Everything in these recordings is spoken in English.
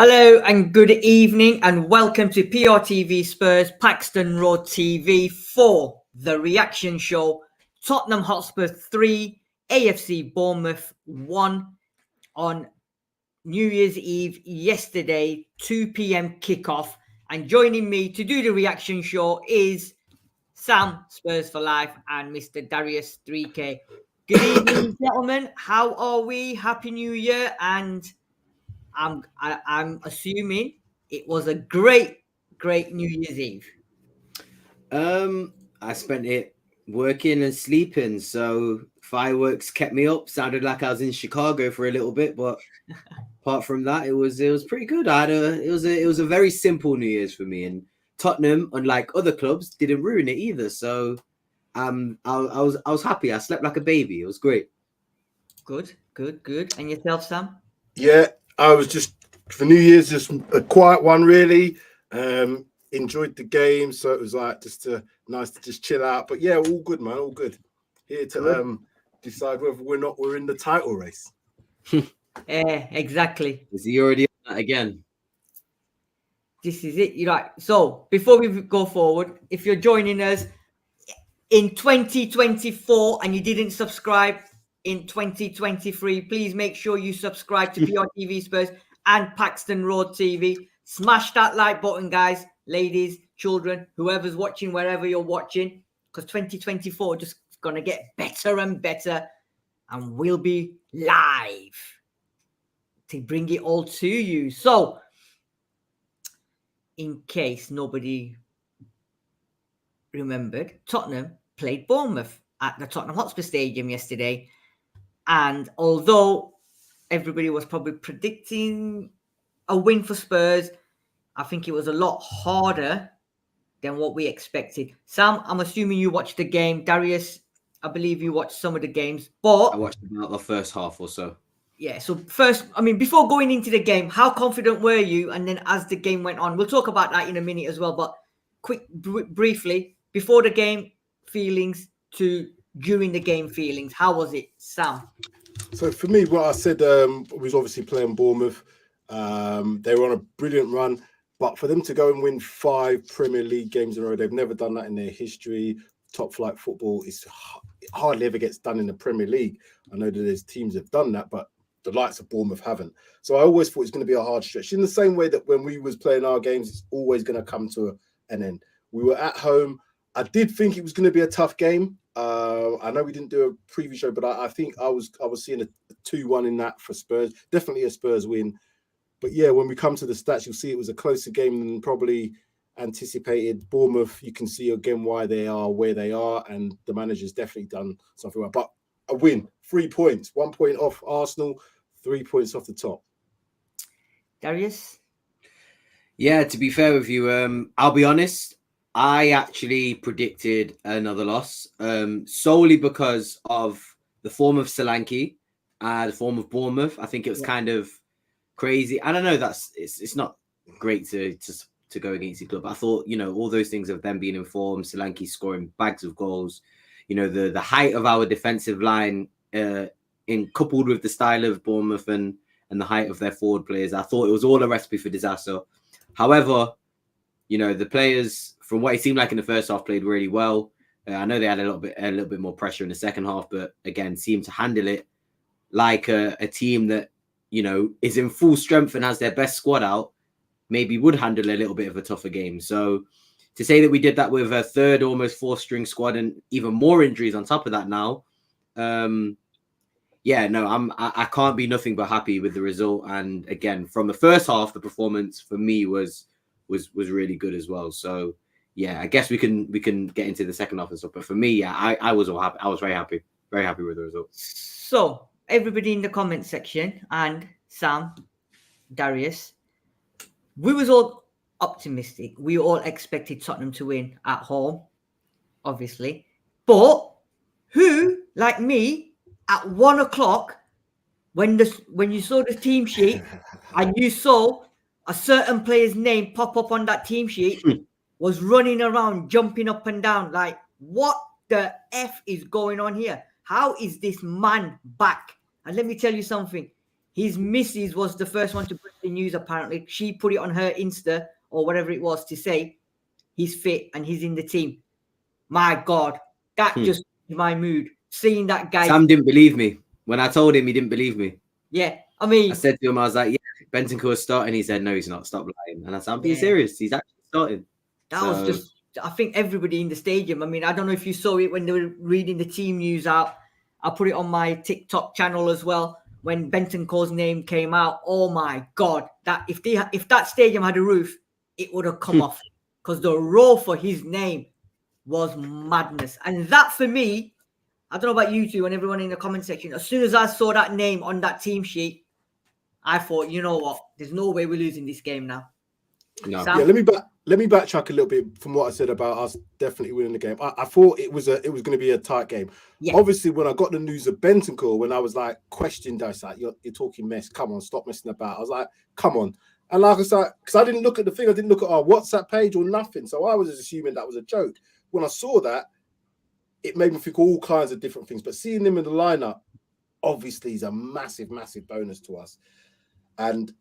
Hello and good evening and welcome to PRTvSpurs Paxton Road TV for the reaction show Tottenham Hotspur 3, AFC Bournemouth 1 on New Year's Eve yesterday, 2 p.m. kickoff. And joining me to do the reaction show is Sam, Spurs for Life, and Mr. Darius 3K. Good evening, gentlemen. How are we? Happy New Year. And I'm assuming it was a great New Year's Eve. I spent it working and sleeping, so fireworks kept me up. Sounded like I was in Chicago for a little bit, but apart from that, it was pretty good. It was a very simple New Year's for me, and Tottenham, unlike other clubs, didn't ruin it either. So I was happy. I slept like a baby. It was great. Good. And yourself, Sam? Yeah, I was just for New Year's, just a quiet one, really. Enjoyed the game, so it was like nice to just chill out. But yeah, all good, man, all good. Here to decide whether we're in the title race. Yeah, exactly. Is he already on that again? This is it. You're right. So before we go forward, if you're joining us in 2024 and you didn't subscribe in 2023, please make sure you subscribe to PRTvSpurs and Paxton Road TV. Smash that like button, guys, ladies, children, whoever's watching, wherever you're watching, because 2024 just gonna get better and better, and we'll be live to bring it all to you. So, in case nobody remembered, Tottenham played Bournemouth at the Tottenham Hotspur Stadium yesterday. And although everybody was probably predicting a win for Spurs, I think it was a lot harder than what we expected. Sam, I'm assuming you watched the game. Darius, I believe you watched some of the games. But I watched about the first half or so. Yeah, so first, before going into the game, how confident were you? And then as the game went on, we'll talk about that in a minute as well. But briefly, before the game feelings to during the game feelings, how was it, Sam? So for me, what I said was obviously playing Bournemouth. They were on a brilliant run, but for them to go and win 5 Premier League games in a row, they've never done that in their history. Top flight football is hardly ever gets done in the Premier League. I know that there's teams that have done that, but the likes of Bournemouth haven't. So I always thought it's going to be a hard stretch. In the same way that when we was playing our games, it's always going to come to an end. We were at home. I did think it was going to be a tough game. I know we didn't do a preview show, but I think I was seeing a 2-1 in that for Spurs. Definitely a Spurs win. But yeah, when we come to the stats, you'll see it was a closer game than probably anticipated. Bournemouth, you can see again why they are where they are, and the manager's definitely done something well. But a win, 3 points, 1 point off Arsenal, 3 points off the top. Darius? Yeah, to be fair with you, I'll be honest. I actually predicted another loss solely because of the form of Solanke, the form of Bournemouth. I think it was kind of crazy. I don't know. It's not great to go against the club. I thought, all those things of them being informed, Solanke scoring bags of goals, the height of our defensive line, coupled with the style of Bournemouth and the height of their forward players, I thought it was all a recipe for disaster. However, the players, from what it seemed like in the first half, played really well. I know they had a little bit more pressure in the second half, but again, seemed to handle it like a team that, is in full strength and has their best squad out, maybe would handle a little bit of a tougher game. So to say that we did that with a third, almost 4th-string squad and even more injuries on top of that now, I can't be nothing but happy with the result. And again, from the first half, the performance for me was really good as well. So yeah, I guess we can get into the second half and stuff. But for me, I was all happy. I was very happy with the result. So everybody in the comment section, and Sam, Darius, we was all optimistic. We all expected Tottenham to win at home, obviously. But who, like me, at 1 o'clock, when you saw the team sheet and you saw a certain player's name pop up on that team sheet, was running around, jumping up and down, like, what the F is going on here? How is this man back? And let me tell you something. His missus was the first one to put the news, apparently. She put it on her Insta or whatever it was to say he's fit and he's in the team. My God, that just my mood. Seeing that guy. Sam didn't believe me. When I told him, he didn't believe me. Yeah, I mean. I said to him, I was like, yeah, Bentancur's starting. He said, no, he's not. Stop lying. And I said, I'm being serious. He's actually starting. That was just, I think everybody in the stadium. I mean, I don't know if you saw it when they were reading the team news out. I put it on my TikTok channel as well. When Bentancur's name came out, oh my God, that if that stadium had a roof, it would have come off, because the roar for his name was madness. And that for me, I don't know about you two and everyone in the comment section, as soon as I saw that name on that team sheet, I thought, you know what, there's no way we're losing this game now. No. Sam? Yeah, let me backtrack a little bit from what I said about us definitely winning the game. I thought it was going to be a tight game. Yeah. Obviously, when I got the news of Bentancur, when I was like questioned, I was like, you're talking mess. Come on, stop messing about. I was like, come on. And like I said, because I didn't look at the thing, I didn't look at our WhatsApp page or nothing. So I was just assuming that was a joke. When I saw that, it made me think all kinds of different things. But seeing him in the lineup, obviously, is a massive, massive bonus to us. And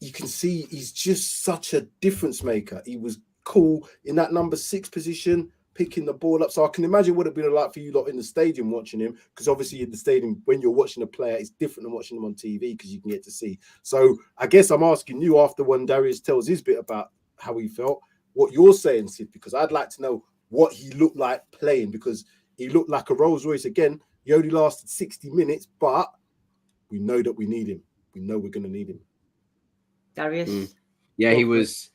you can see he's just such a difference maker. He was cool in that number 6 position, picking the ball up. So I can imagine what it'd been like for you lot in the stadium watching him, because obviously in the stadium, when you're watching a player, it's different than watching him on TV because you can get to see. So I guess I'm asking you, after when Darius tells his bit about how he felt, what you're saying, Sid, because I'd like to know what he looked like playing, because he looked like a Rolls Royce again. He only lasted 60 minutes, but we know that we need him. We know we're going to need him. Darius? Yeah, he was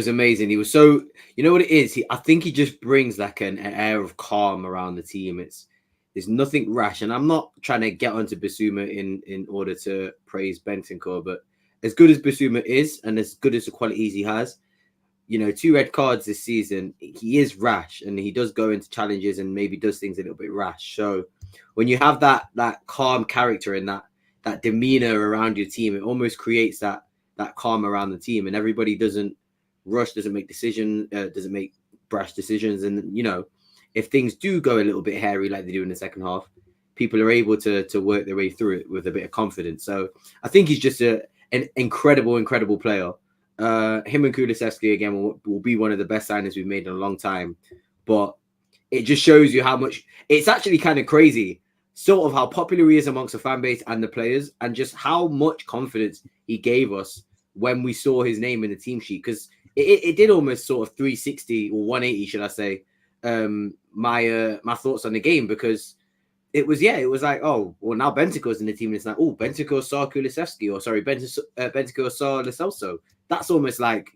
amazing. He was so, you know what it is? I think he just brings like an air of calm around the team. There's nothing rash. And I'm not trying to get onto Bissouma in order to praise Bentancur, but as good as Bissouma is and as good as the qualities he has, 2 red cards this season, he is rash and he does go into challenges and maybe does things a little bit rash. So when you have that calm character and that demeanor around your team, it almost creates that calm around the team, and everybody doesn't rush, doesn't make brash decisions. And if things do go a little bit hairy like they do in the second half, people are able to work their way through it with a bit of confidence. So I think he's just an incredible player. Him and Kulusevski again will be one of the best signings we've made in a long time. But it just shows you how much it's actually kind of crazy, sort of how popular he is amongst the fan base and the players, and just how much confidence he gave us when we saw his name in the team sheet. Because it did almost sort of 360 or 180, should I say, my thoughts on the game, because it was like, oh, well, now Bentancur's in the team, and it's like, oh, Bentancur saw Kulusevski, or sorry, Bentancur saw Lo Celso. That's almost like,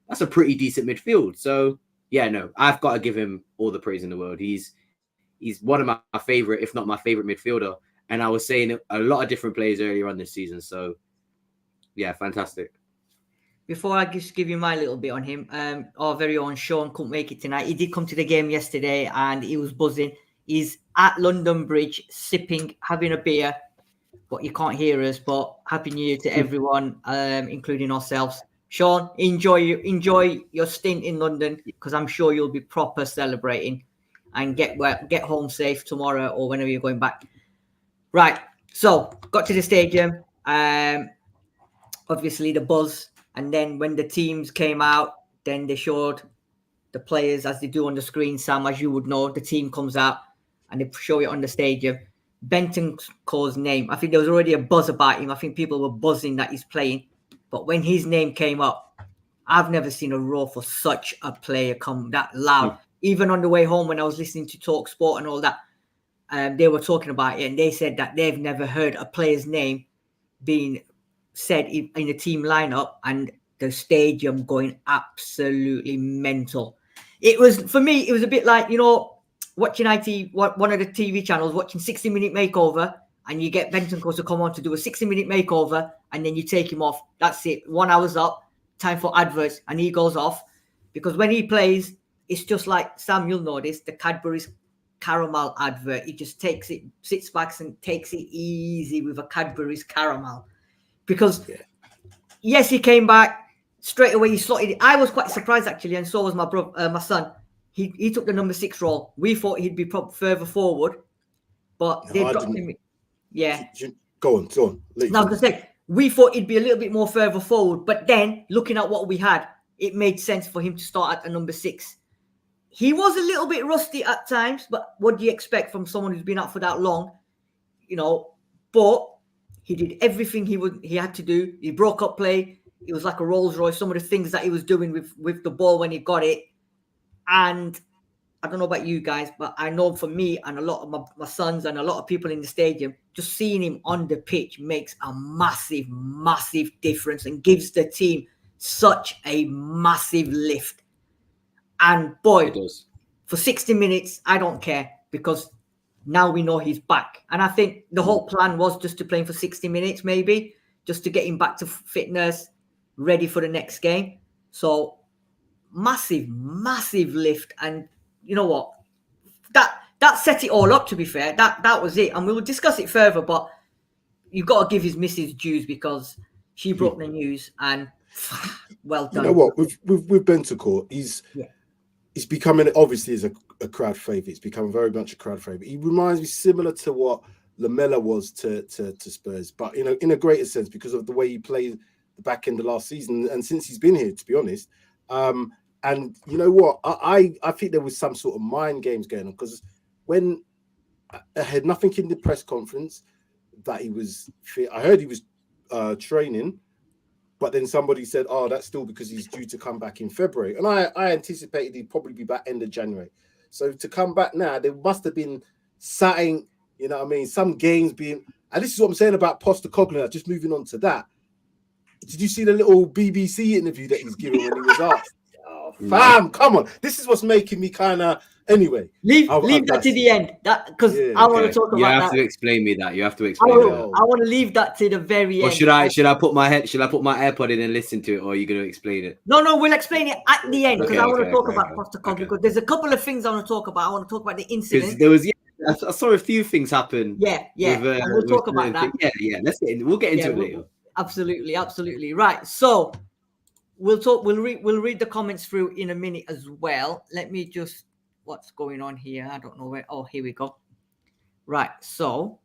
that's a pretty decent midfield. So yeah, no, I've got to give him all the praise in the world. He's one of my favorite, if not my favorite midfielder. And I was saying a lot of different players earlier on this season. So yeah, fantastic. Before I just give you my little bit on him, our very own Sean couldn't make it tonight. He did come to the game yesterday and he was buzzing. He's at London Bridge sipping, having a beer, but you can't hear us. But Happy New Year to everyone, including ourselves. Sean, enjoy your stint in London, because I'm sure you'll be proper celebrating, and get home safe tomorrow or whenever you're going back. Right. So got to the stadium. Obviously the buzz. And then when the teams came out, then they showed the players, as they do on the screen, Sam, as you would know, the team comes out and they show it on the stadium. Bentancur's name, I think there was already a buzz about him. I think people were buzzing that he's playing. But when his name came up, I've never seen a roar for such a player come that loud. Even on the way home, when I was listening to Talk Sport and all that, they were talking about it, and they said that they've never heard a player's name being said in the team lineup and the stadium going absolutely mental. It was, for me, it was a bit like, watching one of the TV channels, watching 60-Minute Makeover, and you get Bentancur to come on to do a 60-minute makeover, and then you take him off. That's it. 1 hour's up, time for adverts, and he goes off. Because when he plays, it's just like, Sam, you'll notice, the Cadbury's caramel advert. He just takes it, sits back and takes it easy with a Cadbury's caramel. Because, yes, he came back straight away. He slotted it. I was quite surprised, actually, and so was my brother, my son. He took the number 6 role. We thought he'd be further forward, but they dropped him. Yeah. Go on. Now, I was going to say, we thought he'd be a little bit more further forward, but then looking at what we had, it made sense for him to start at the number 6. He was a little bit rusty at times, but what do you expect from someone who's been out for that long? You know, but he did everything he had to do. He broke up play. It was like a Rolls Royce. Some of the things that he was doing with the ball when he got it. And I don't know about you guys, but I know for me and a lot of my sons and a lot of people in the stadium, just seeing him on the pitch makes a massive, massive difference and gives the team such a massive lift. And boy, It does. For 60 minutes, I don't care because now we know he's back. And I think the whole plan was just to play him for 60 minutes, maybe, just to get him back to fitness, ready for the next game. So massive, massive lift. And you know what? That set it all up, to be fair. That was it. And we will discuss it further, but you've got to give his missus dues because she broke the news and well done. You know what? With Bentancur, he's becoming, obviously, as a crowd favourite. He's become very much a crowd favourite. He reminds me similar to what Lamela was to Spurs, but in a greater sense because of the way he played the back end of last season and since he's been here, to be honest. And you know what? I think there was some sort of mind games going on because when I had nothing in the press conference that he was fit. I heard he was training. But then somebody said, oh, that's still because he's due to come back in February. And I anticipated he'd probably be back end of January. So to come back now, there must have been something, you know what I mean? Some games being... And this is what I'm saying about Postecoglou. Just moving on to that. Did you see the little BBC interview that he's giving when he was asked? Oh, fam, come on. This is what's making me kind of... Anyway. Leave that to the end. Because I want to talk about that. You have to explain me that. You have to explain that. I want to leave that to the very end. Or should I put my AirPod in and listen to it, or are you going to explain it? No, we'll explain it at the end because I want to talk about Postecoglou because there's a couple of things I want to talk about. I want to talk about the incident. There was, I saw a few things happen. Yeah. And we'll talk about that. Yeah. We'll get into it later. Absolutely. Right. So we'll talk. We'll read the comments through in a minute as well. Let me just. What's going on here? I don't know where. Oh, here we go. Right. So,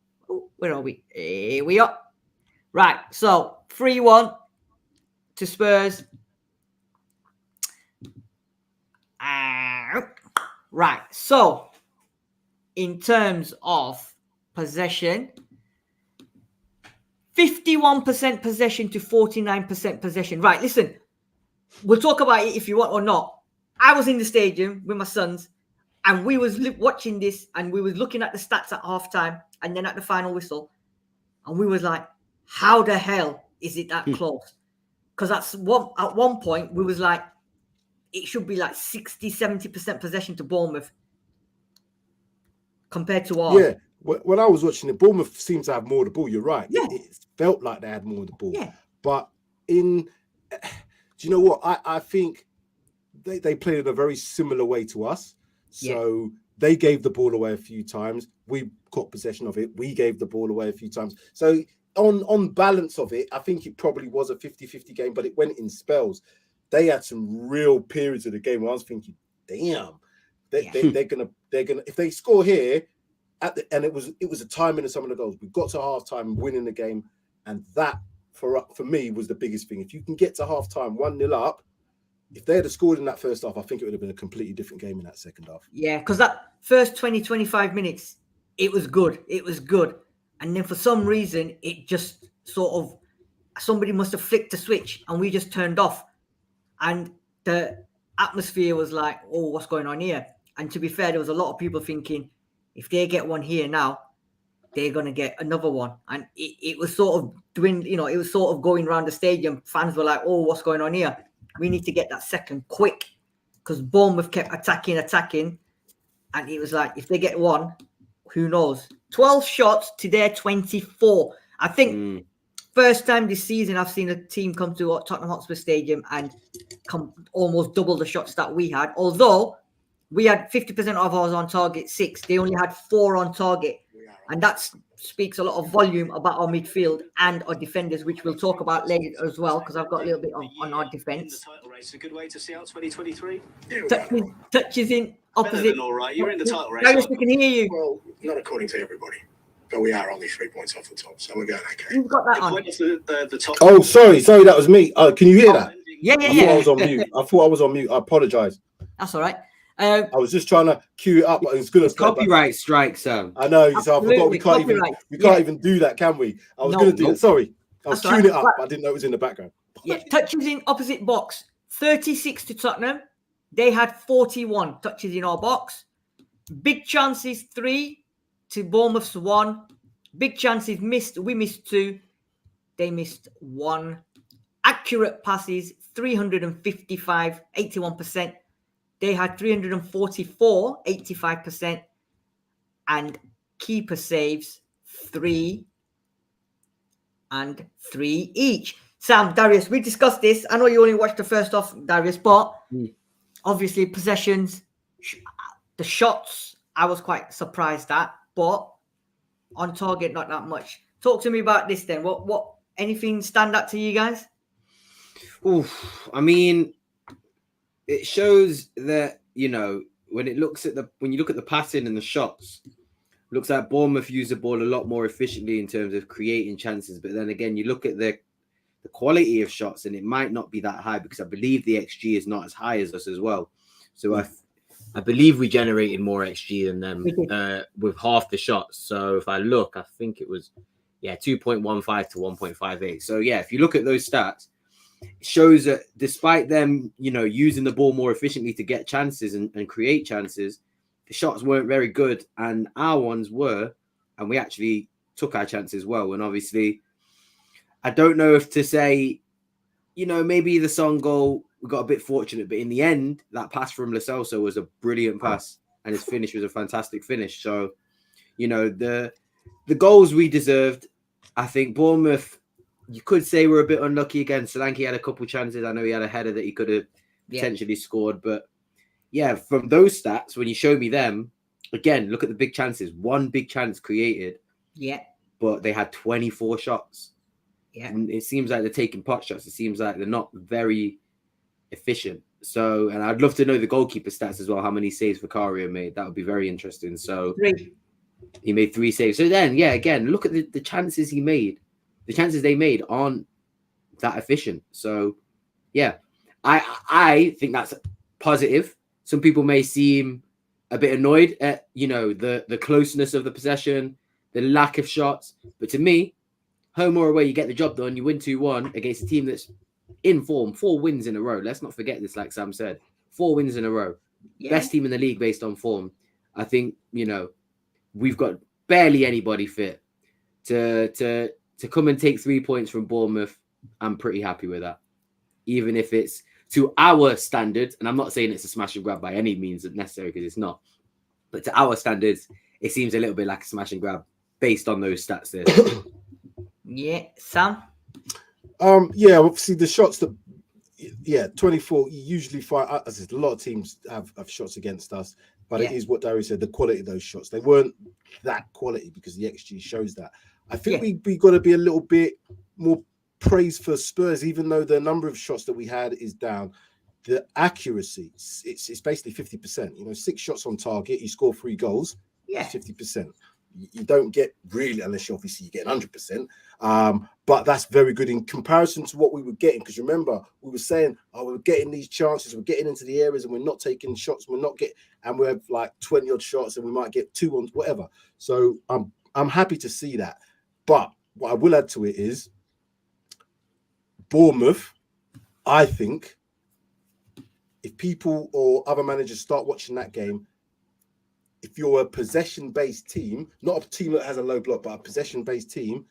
where are we? Here we are. Right. So, 3-1 to Spurs. Right. So, in terms of possession, 51% possession to 49% possession. Right. Listen, we'll talk about it if you want or not. I was in the stadium with my sons. And we was watching this and we was looking at the stats at halftime and then at the final whistle. And we was like, how the hell is it that close? Because at one point, we was like, it should be like 60, 70% possession to Bournemouth compared to ours. Yeah, when I was watching it, Bournemouth seems to have more of the ball. You're right. Yeah. It felt like they had more of the ball. Yeah. But do you know what? I think they played in a very similar way to us. So they gave the ball away a few times. We caught possession of it. We gave the ball away a few times. So on balance of it, I think it probably was a 50-50 game, but it went in spells. They had some real periods of the game where I was thinking, damn, they're gonna if they score here and it was a timing of some of the goals. We got to halftime winning the game, and that for me was the biggest thing. If you can get to halftime 1-0 up. If they had scored in that first half, I think it would have been a completely different game in that second half. Yeah, because that first 20, 25 minutes, it was good. And then for some reason, it just sort of, somebody must have flicked the switch and we just turned off. And the atmosphere was like, oh, what's going on here? And to be fair, there was a lot of people thinking, if they get one here now, they're going to get another one. And it was sort of doing, it was sort of going around the stadium. Fans were like, oh, what's going on here? We need to get that second quick because Bournemouth kept attacking. And it was like, if they get one, who knows? 12 shots to their 24. I think first time this season I've seen a team come to Tottenham Hotspur Stadium and come almost double the shots that we had. Although we had 50% of ours on target, 6. They only had 4 on target. And that speaks a lot of volume about our midfield and our defenders, which we'll talk about later as well, because I've got a little bit on our defence. It's a good way to see out 2023. Touches in opposite. All right, you're in the title race. Gary, we can hear you. Well, not according to everybody. but we are only 3 points off the top, so we're going okay. Who's got that The on? point of the top. Oh, sorry, that was me. Can you hear that? Yeah. I thought I was on mute. I apologize. That's all right. I was just trying to cue it up, but it's gonna Copyright strike, Sam. I know, so I forgot we can't Copyright. even do that, can we? I was No. gonna do that. Sorry. I was That's queuing right. it up, but I didn't know it was in the background. Yeah, touches in opposite box. 36 to Tottenham. They had 41 touches in our box. Big chances 3 to Bournemouth's 1. Big chances missed. We missed 2. They missed 1. Accurate passes 355, 81%. They had 344, 85%. And keeper saves 3 and 3 each. Sam, Darius, we discussed this. I know you only watched the first half, Darius, but obviously possessions, the shots, I was quite surprised at, but on target, not that much. Talk to me about this then. What anything stand out to you guys? Oof, I mean, it shows that, you know, when you look at the passing and the shots, looks like Bournemouth use the ball a lot more efficiently in terms of creating chances. But then again, you look at the quality of shots, and it might not be that high because I believe the XG is not as high as us as well. So I believe we generated more XG than them with half the shots. So if I look, I think it was 2.15 to 1.58. So yeah, if you look at those stats, it shows that despite them, you know, using the ball more efficiently to get chances and create chances, the shots weren't very good, and our ones were, and we actually took our chances well. And obviously, I don't know if to say, you know, maybe the Son goal, we got a bit fortunate, but in the end, that pass from Lo Celso was a brilliant pass, and his finish was a fantastic finish. So, you know, the goals we deserved. I think Bournemouth, you could say we're a bit unlucky again. Solanke had a couple chances. I know he had a header that he could have potentially scored, but yeah, from those stats, when you show me them, again, look at the big chances. 1 big chance created. Yeah. But they had 24 shots. Yeah. And it seems like they're taking pot shots. It seems like they're not very efficient. So, and I'd love to know the goalkeeper stats as well, how many saves Vicario made. That would be very interesting. So 3. He made 3 saves. So then, yeah, again, look at the chances he made. The chances they made aren't that efficient. So, yeah, I think that's positive. Some people may seem a bit annoyed at, you know, the closeness of the possession, the lack of shots. But to me, home or away, you get the job done. You win 2-1 against a team that's in form. 4 wins in a row. Let's not forget this, like Sam said. 4 wins in a row. Yeah. Best team in the league based on form. I think, you know, we've got barely anybody fit to come and take 3 points from Bournemouth. I'm pretty happy with that. Even if it's to our standards, and I'm not saying it's a smash and grab by any means necessary, because it's not. But to our standards, it seems a little bit like a smash and grab based on those stats there. Yeah, Sam? Yeah, obviously the shots that, 24, you usually find, as a lot of teams have shots against us, but it is what Darius said, the quality of those shots. They weren't that quality because the XG shows that. I think we got to be a little bit more praise for Spurs, even though the number of shots that we had is down. The accuracy, it's basically 50%. You know, 6 shots on target, you score 3 goals, 50%. You don't get really, unless you obviously get 100%. But that's very good in comparison to what we were getting. Because remember, we were saying, we're getting these chances, we're getting into the areas, and we're not taking shots. And we have like 20 odd shots, and we might get 2 ones, whatever. So I'm happy to see that. But what I will add to it is Bournemouth. I think if people or other managers start watching that game, if you're a possession-based team, not a team that has a low block, but a possession-based team,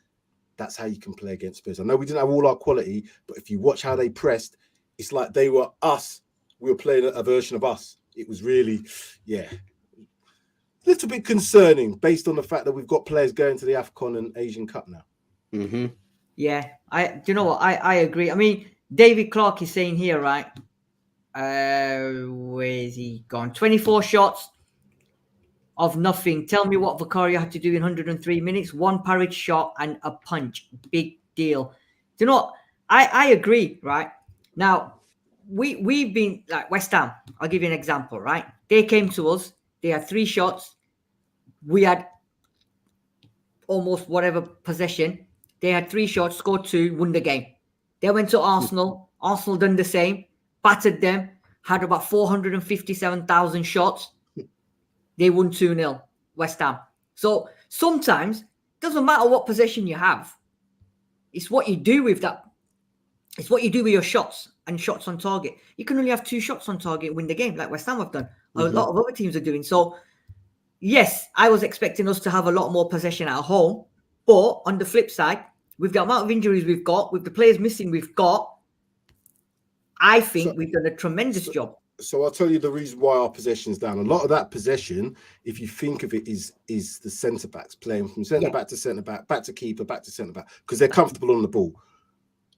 that's how you can play against Spurs. I know we didn't have all our quality, but if you watch how they pressed, it's like they were us. We were playing a version of us. It was really, a little bit concerning based on the fact that we've got players going to the AFCON and Asian Cup now. Mm-hmm. Yeah, do you know what? I agree. I mean, David Clark is saying here, right? Where's he gone? 24 shots of nothing. Tell me what Vicario had to do in 103 minutes. 1 parried shot and a punch. Big deal. Do you know what? I agree, right? Now, we've been like West Ham. I'll give you an example, right? They came to us. They had 3 shots. We had almost whatever possession. They had 3 shots, scored 2, won the game. They went to Arsenal. Arsenal done the same, battered them, had about 457,000 shots. They won 2-0, West Ham. So sometimes it doesn't matter what possession you have. It's what you do with that. It's what you do with your shots and shots on target. You can only have 2 shots on target and win the game, like West Ham have done. A lot of other teams are doing. So, yes, I was expecting us to have a lot more possession at home. But on the flip side, with the amount of injuries we've got, with the players missing we've got, I think we've done a tremendous job. So I'll tell you the reason why our possession's down. A lot of that possession, if you think of it, is the centre backs playing from centre back to centre back, back to keeper, back to centre back, because they're comfortable on the ball.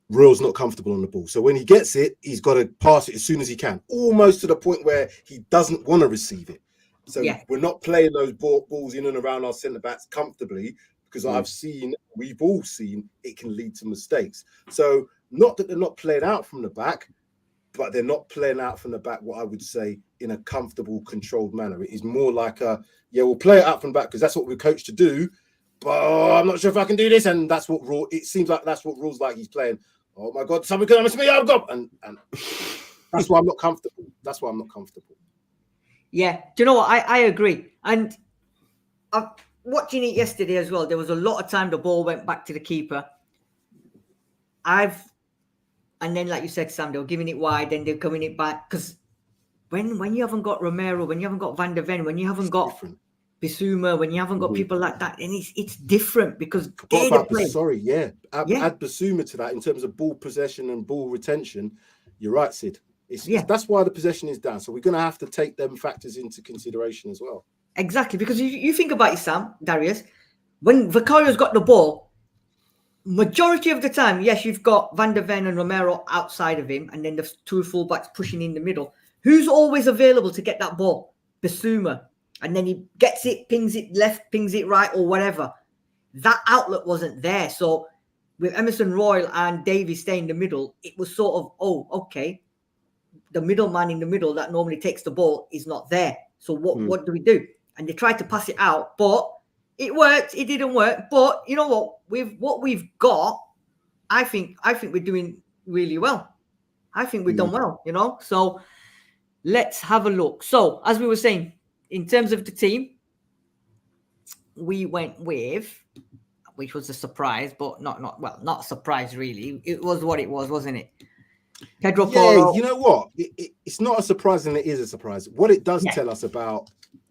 Royal's not comfortable on the ball. So when he gets it, he's got to pass it as soon as he can, almost to the point where he doesn't want to receive it. So we're not playing those balls in and around our centre backs comfortably, because we've all seen it can lead to mistakes. So not that they're not playing out from the back, but they're not playing out from the back, what I would say, in a comfortable, controlled manner. It is more like we'll play it out from the back because that's what we're coached to do, but I'm not sure if I can do this. And that's what it seems like that's what Raw's like. He's playing, oh my God, somebody can miss me, I've got, and that's why I'm not comfortable. That's why I'm not comfortable. Yeah. Do you know what? I agree. And watching it yesterday as well, there was a lot of time the ball went back to the keeper. And then, like you said, Sam, they were giving it wide, then they're coming it back. Because when you haven't got Romero, when you haven't got Van der Ven, when you haven't got Bissouma, when you haven't got people like that, and it's different because add Bissouma to that in terms of ball possession and ball retention. You're right, Sid. That's why the possession is down. So we're going to have to take them factors into consideration as well. Exactly, because you think about it, Sam, Darius, when Vicario's got the ball, majority of the time, yes, you've got Van der Ven and Romero outside of him, and then the 2 fullbacks pushing in the middle. Who's always available to get that ball? Bissouma. And then he gets it, pings it left, pings it right, or whatever. That outlet wasn't there. So with Emerson Royal and Davies staying in the middle, it was sort of, okay, the middleman in the middle that normally takes the ball is not there. So what do we do? And they tried to pass it out, but it worked. It didn't work. But you know what? With what we've got, I think we're doing really well. I think we've done well, you know? So let's have a look. So as we were saying, in terms of the team, we went with, which was a surprise, but not a surprise really. It was what it was, wasn't it? Pedro Porro. You know what? It's not a surprise, and it is a surprise. What it does tell us about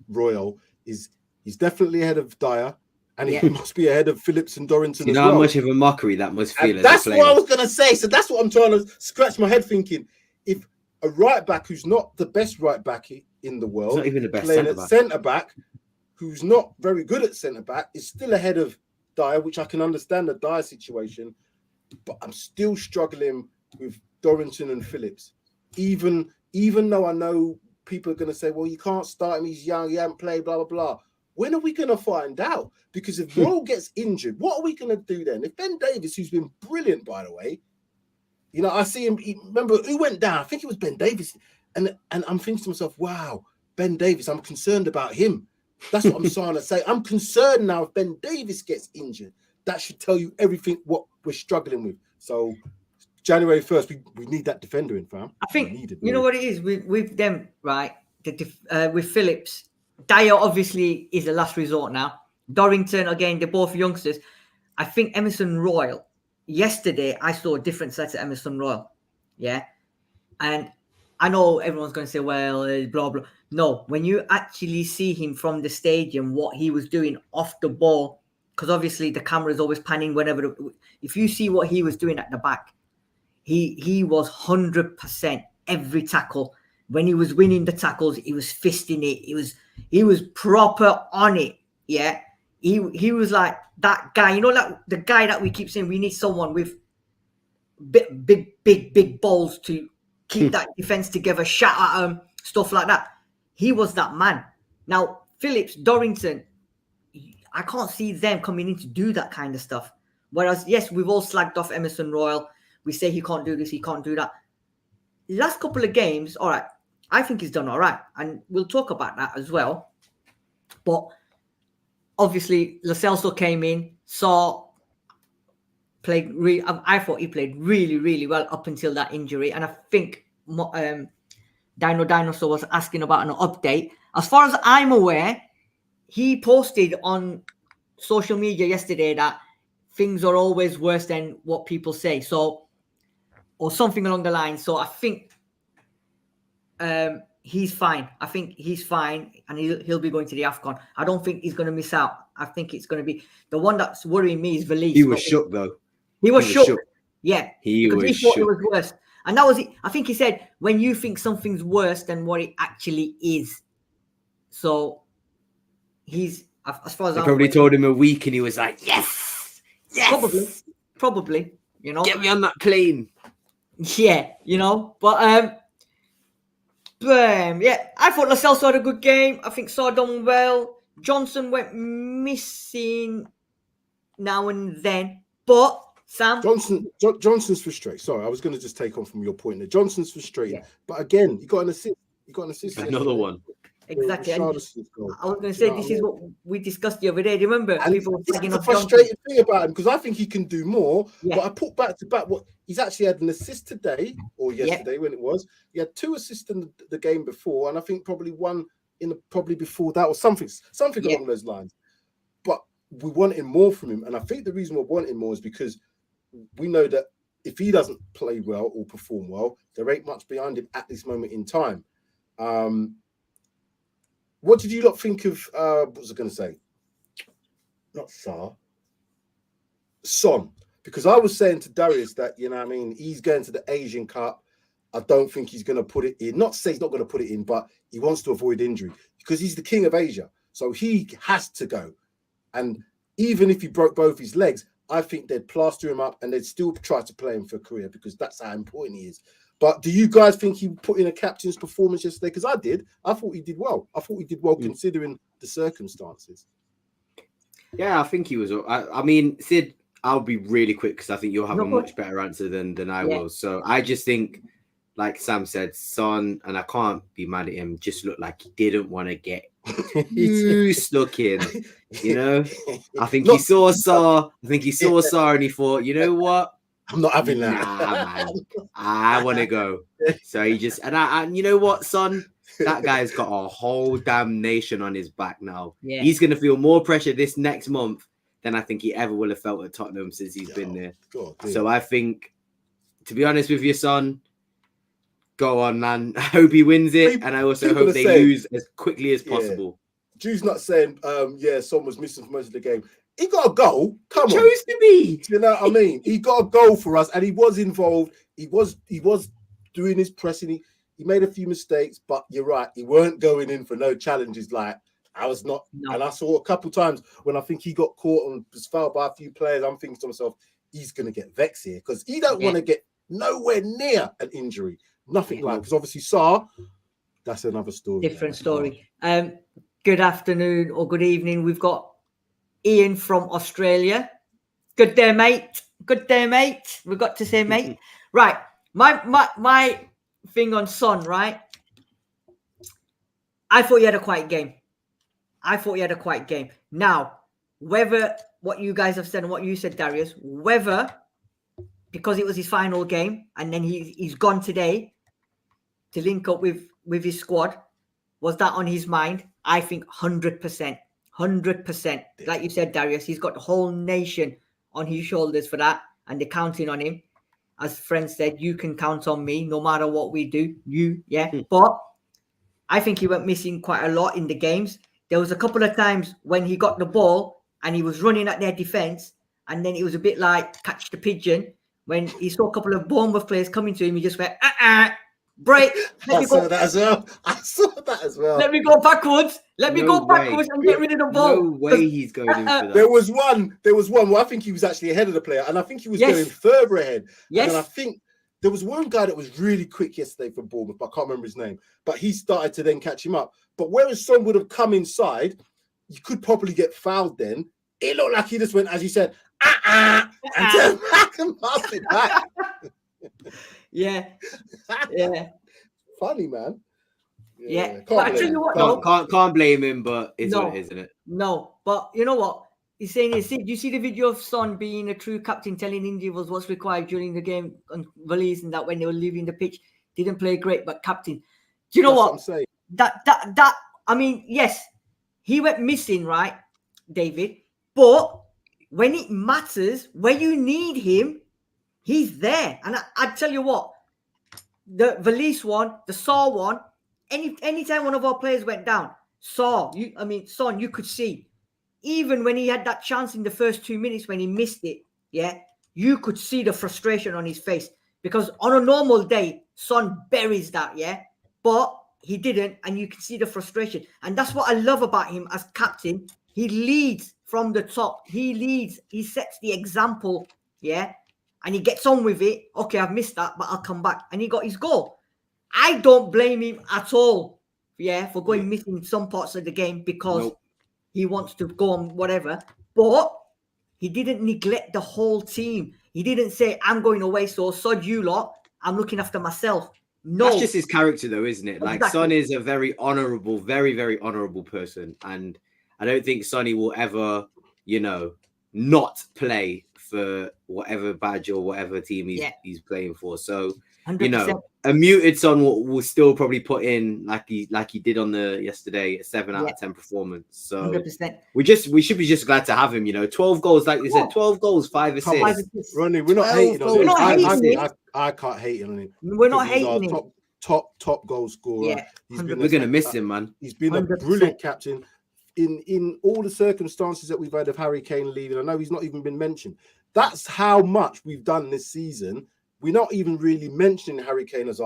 Royal is he's definitely ahead of Dyer, and he must be ahead of Phillips and Dorrington. You know how much of a mockery that must feel. And that's what I was going to say. So that's what I'm trying to scratch my head thinking. If a right back who's not the best right back in the world, not even the best playing at centre back, who's not very good at centre back, is still ahead of Dyer, which I can understand the Dyer situation, but I'm still struggling with Dorrington and Phillips. Even though I know people are going to say, well, you can't start him, he's young, he hasn't played, blah, blah, blah. When are we going to find out? Because if Royal gets injured, what are we going to do then? If Ben Davies, who's been brilliant, by the way, you know, I see him, remember who went down? I think it was Ben Davies. And I'm thinking to myself, wow, Ben Davies, I'm concerned about him. That's what I'm trying to say. I'm concerned now if Ben Davies gets injured. That should tell you everything what we're struggling with. So January 1st, we need that defender in, fam. I think, you know what it is with them, right? With Phillips, Dyer obviously is the last resort now. Dorrington, again, they're both youngsters. I think Emerson Royal, yesterday, I saw a different set of Emerson Royal. Yeah. And I know everyone's going to say, well, blah, blah. No, when you actually see him from the stadium, what he was doing off the ball, because obviously the camera is always panning whenever. If you see what he was doing at the back, he was 100% every tackle. When he was winning the tackles, he was fisting it. He was proper on it. Yeah. He was like that guy, you know, like the guy that we keep saying we need someone with big balls to keep that defense together, shout at him, stuff like that. He was that man. Now, Phillips, Dorrington, I can't see them coming in to do that kind of stuff. Whereas, yes, we've all slagged off Emerson Royal. We say he can't do this, he can't do that. Last couple of games, all right, I think he's done all right. And we'll talk about that as well. But obviously Lo Celso came in, played. I thought he played really, really well up until that injury, and I think Dino Dinosaur was asking about an update. As far as I'm aware, he posted on social media yesterday that things are always worse than what people say. So, or something along the line. So I think he's fine. I think he's fine, and he'll be going to the AFCON. I don't think he's going to miss out. I think it's going to be the one that's worrying me is Valise. He was shook though. He was shook. Yeah, he thought shook. it was worse, and that was it. I think he said when you think something's worse than what it actually is. So he's as far as I I'm probably aware, told him a week, and he was like, "Yes, yes, probably, you know, get me on that plane." Yeah, you know, but yeah, I thought Lo Celso had a good game. I think Sarr done well. Johnson went missing now and then, but Sam Johnson's frustrating. Sorry, I was going to just take on from your point there. Johnson's frustrating, but again, you got an assist. Another one. Exactly. I was going to say this is what we discussed the other day. Do you remember? And people were tagging the off frustrating thing about him because I think he can do more. Yeah. But I put back to back what he's actually had an assist today or yesterday when it was. He had 2 assists in the game before, and I think probably one probably before that or something along those lines. But we wanted more from him, and I think the reason we're wanting more is because we know that if he doesn't play well or perform well, there ain't much behind him at this moment in time. What did you lot think of? What was I going to say? Not Sarr, Son. Because I was saying to Darius that, you know what I mean, he's going to the Asian Cup. I don't think he's going to put it in. Not to say he's not going to put it in, but he wants to avoid injury because he's the king of Asia. So he has to go. And even if he broke both his legs, I think they'd plaster him up and they'd still try to play him for a career because that's how important he is. But do you guys think he put in a captain's performance yesterday? Because I did. I thought he did well. I thought he did well considering the circumstances. Yeah, I think he was. I mean, Sid, I'll be really quick because I think you'll have a much better answer than I will. So I just think, like Sam said, Son, and I can't be mad at him, just looked like he didn't want to get too stuck in. You know, I think he saw Sarr. I think he saw Sarr and he thought, you know what? I'm not having that. Nah, man. I want to go. So he just and you know what, Son? That guy's got a whole damn nation on his back now. Yeah. He's gonna feel more pressure this next month than I think he ever will have felt at Tottenham since he's been there. God, so I think, to be honest with you, Son, go on, man. I hope he wins it, and I also hope they lose as quickly as possible. Drew's not saying, Son was missing for most of the game. He got a goal. Come on. Chose to be. You know what I mean? He got a goal for us, and he was involved. He was doing his pressing. He made a few mistakes, but you're right. He weren't going in for no challenges. Like I was not. No. And I saw a couple times when I think he got caught and was fouled by a few players. I'm thinking to myself, he's going to get vexed here because he don't want to get nowhere near an injury. Nothing like because obviously Sarr, that's another story. Different story. Good afternoon or good evening. We've got Ian from Australia. Good day, mate. Good day, mate. We've got to say, mate. Right. My thing on Son, right? I thought he had a quiet game. Now, whether what you guys have said and what you said, Darius, whether because it was his final game and then he's gone today to link up with his squad, was that on his mind? I think 100%. 100%. Like you said, Darius, he's got the whole nation on his shoulders for that, and they're counting on him. As friends said, you can count on me no matter what we do. But I think he went missing quite a lot in the games. There was a couple of times when he got the ball and he was running at their defense, and then it was a bit like catch the pigeon. When he saw a couple of Bournemouth players coming to him, he just went, break. I saw that as well. Let me go backwards. Let me go backwards and get rid of the ball. No way he's going in for that. There was one where I think he was actually ahead of the player, and I think he was going further ahead. Yes. And I think there was one guy that was really quick yesterday from Bournemouth, but I can't remember his name. But he started to then catch him up. But whereas Son would have come inside, you could probably get fouled then. It looked like he just went, as you said, and turned back and passed it back. Yeah. Funny, man. Yeah. Can't But I blame tell him. you what, though. Can't blame him, but it's No. what it is, isn't it? No, but you know what? He's saying is, do you see the video of Son being a true captain, telling individuals what's required during the game and release and that when they were leaving the pitch, didn't play great, but captain. Do you know That's what? I'm saying. That I mean, yes, he went missing, right, David? But when it matters, when you need him, he's there. And I tell you what, the Valise one, the Saw one, anytime one of our players went down, Son, you could see. Even when he had that chance in the first 2 minutes when he missed it, yeah, you could see the frustration on his face because on a normal day, Son buries that, yeah, but he didn't, and you can see the frustration, and that's what I love about him as captain. He leads from the top. He leads. He sets the example, yeah, and he gets on with it. Okay, I've missed that, but I'll come back, and he got his goal. I don't blame him at all, yeah, for going missing some parts of the game because. Nope. He wants to go on whatever, but he didn't neglect the whole team. He didn't say, I'm going away, so sod you lot. I'm looking after myself. No. That's just his character, though, isn't it? Like, Exactly. Son is a very honourable, very, very honourable person. And I don't think Sonny will ever, not play for whatever badge or whatever team he's playing for. So, 100%. a muted Son will still probably put in, like he did on the yesterday, a 7 out of 10 performance. So 100%. we should be just glad to have him, 12 goals, like they said, 12 goals, 5 assists. Ronnie, we're not 12 hating on goals. him. We're not hating him. I can't hate on him. We're not because he's hating our him. top goal scorer. Yeah, We're gonna miss him, man. He's been 100%. a brilliant captain in all the circumstances that we've had of Harry Kane leaving. I know he's not even been mentioned. That's how much we've done this season. We're not even really mentioning Harry Kane as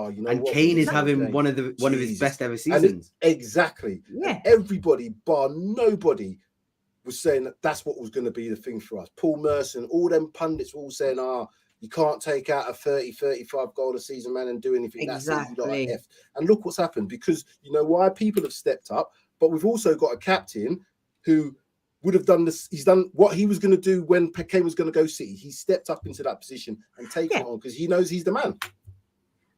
Kane is having one of his best ever seasons. Exactly. Yeah. And everybody, bar nobody, was saying that's what was going to be the thing for us. Paul Merson, all them pundits were all saying, you can't take out a 30, 35 goal a season man and do anything. Exactly. That's it, you got F. And look what's happened, because you know why? People have stepped up, but we've also got a captain who would have done this. He's done what he was going to do when Kane was going to go City. He stepped up into that position and taken it on because he knows he's the man.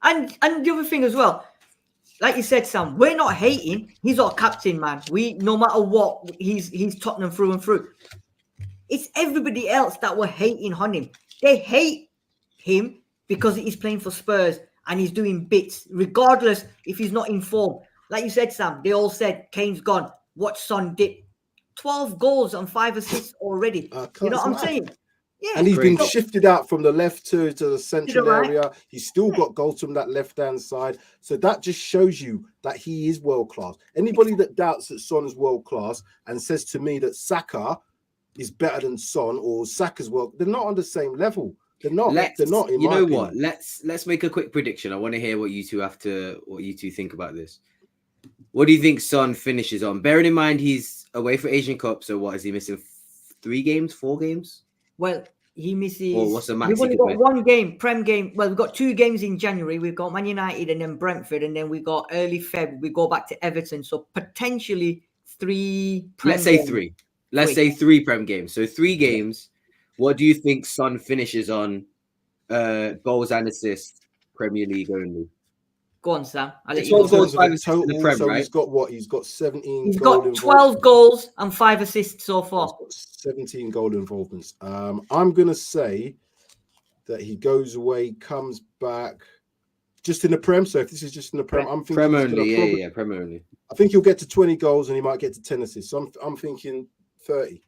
And the other thing as well, like you said, Sam, we're not hating. He's our captain, man. We, no matter what, he's Tottenham through and through. It's everybody else that were hating on him. They hate him because he's playing for Spurs and he's doing bits, regardless if he's not in form. Like you said, Sam, they all said Kane's gone. Watch Son dip. 12 goals and 5 assists already. You know what I'm saying? Yeah. And he's been shifted out from the left to the central area. He's still got goals from that left-hand side. So that just shows you that he is world-class. Anybody that doubts that Son is world-class and says to me that Saka is better than Son or Saka's they're not on the same level. They're not. They're not. In my opinion. What? Let's make a quick prediction. I want to hear what you two think about this. What do you think Son finishes on? Bearing in mind he's away for Asian Cup, so what is he missing? 3 games, 4 games? Well, he misses. Or what's the max? We've only got one game, Prem game. Well, we've got 2 games in January. We've got Man United and then Brentford, and then we got early Feb. We go back to Everton, so potentially 3. Let's say 3. Let's say 3 Prem games. So 3 games. What do you think Son finishes on? Goals and assists, Premier League only. Go on, Sam. I'll let you 12 go. goals, 5 assists in the Prem, so right? he's got what? He's got 17. He's got 12 goals and 5 assists so far. He's got 17 goal involvements. I'm gonna say that he goes away, comes back, just in the Prem. So if this is just in the Prem, I'm thinking Prem only. Prem only. I think he'll get to 20 goals and he might get to 10 assists. So I'm thinking 30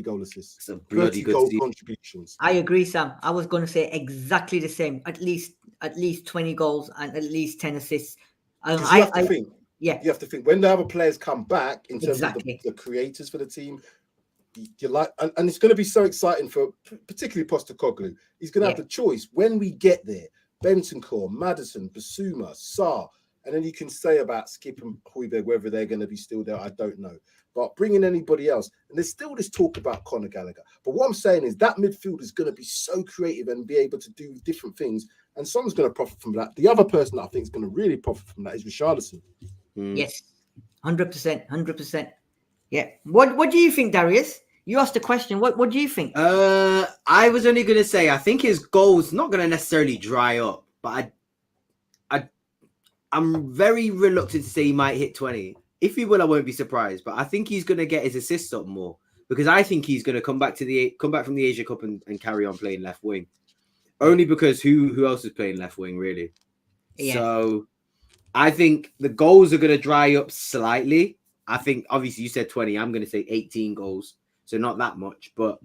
goal assists. It's a bloody 30 good goal season. contributions. I agree, Sam. I was going to say exactly the same. At least 20 goals and at least 10 assists. You have to think. Yeah, you have to think when the other players come back in terms of Exactly. the creators for the team. You like, and it's going to be so exciting for particularly Postecoglou. He's going to have the choice when we get there: Bentancur, Maddison, Basuma, Sarr, and then you can say about Skip and Højbjerg whether they're going to be still there. I don't know, but bringing anybody else, and there's still this talk about Conor Gallagher. But what I'm saying is that midfield is going to be so creative and be able to do different things, and someone's going to profit from that. The other person that I think is going to really profit from that is Richarlison. Yes, 100%. Yeah. What do you think, Darius? You asked a question. What do you think? I was only going to say I think his goals not going to necessarily dry up, but I'm very reluctant to say he might hit 20. If he will, I won't be surprised. But I think he's going to get his assists up more because I think he's going to come back from the Asia Cup and carry on playing left wing. Only because who else is playing left wing really? Yeah. So I think the goals are going to dry up slightly. I think obviously you said 20. I'm going to say 18 goals, so not that much. But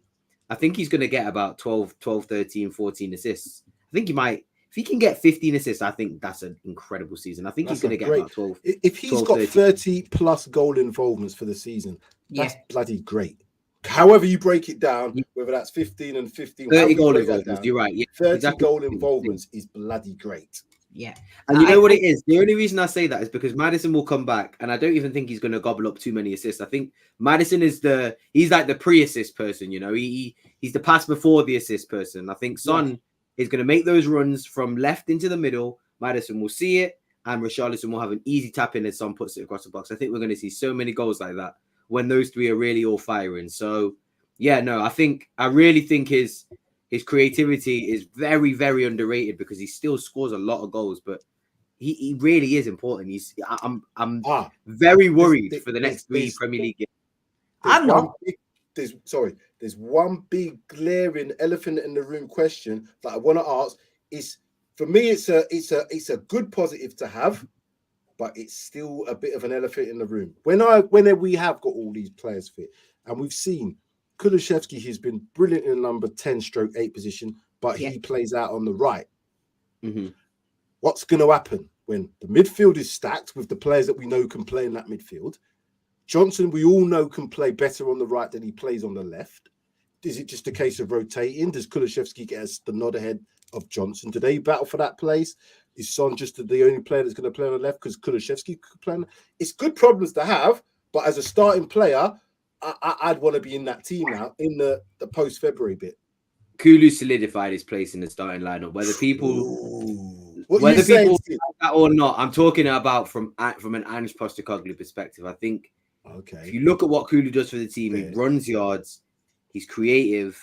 I think he's going to get about 12, 13, 14 assists. I think he might. If he can get 15 assists, I think that's an incredible season. I think he's going to get about 12. If he's 12, got 13. 30 plus goal involvements for the season, that's bloody great. However you break it down, whether that's 15 and 15, 30 goal involvements. You're right. Yeah, 30 exactly. goal involvements is bloody great. Yeah. And you know what it is? The only reason I say that is because Maddison will come back, and I don't even think he's going to gobble up too many assists. I think Maddison he's like the pre-assist person, you know. He's the pass before the assist person. I think Son is going to make those runs from left into the middle. Maddison will see it, and Richarlison will have an easy tap in as Son puts it across the box. I think we're going to see so many goals like that when those three are really all firing. So, yeah, no, I really think his creativity is very, very underrated because he still scores a lot of goals, but he really is important. I'm very worried for the next three Premier League games. I'm not. There's one big glaring elephant in the room question that I want to ask. Is for me, it's a good positive to have, but it's still a bit of an elephant in the room. When we have got all these players fit, and we've seen Kulusevski has been brilliant in the number 10/8 position, but he plays out on the right. Mm-hmm. What's going to happen when the midfield is stacked with the players that we know can play in that midfield? Johnson, we all know, can play better on the right than he plays on the left. Is it just a case of rotating? Does Kulusevski get us the nod ahead of Johnson? Do they battle for that place? Is Son just the only player that's going to play on the left because Kulusevski could play on? It's good problems to have, but as a starting player, I'd want to be in that team now in the post-February bit. Kulu solidified his place in the starting lineup. Whether people like that or not, I'm talking about from an Ange Postecoglou perspective. I think if you look at what Kulu does for the team, he runs yards, he's creative,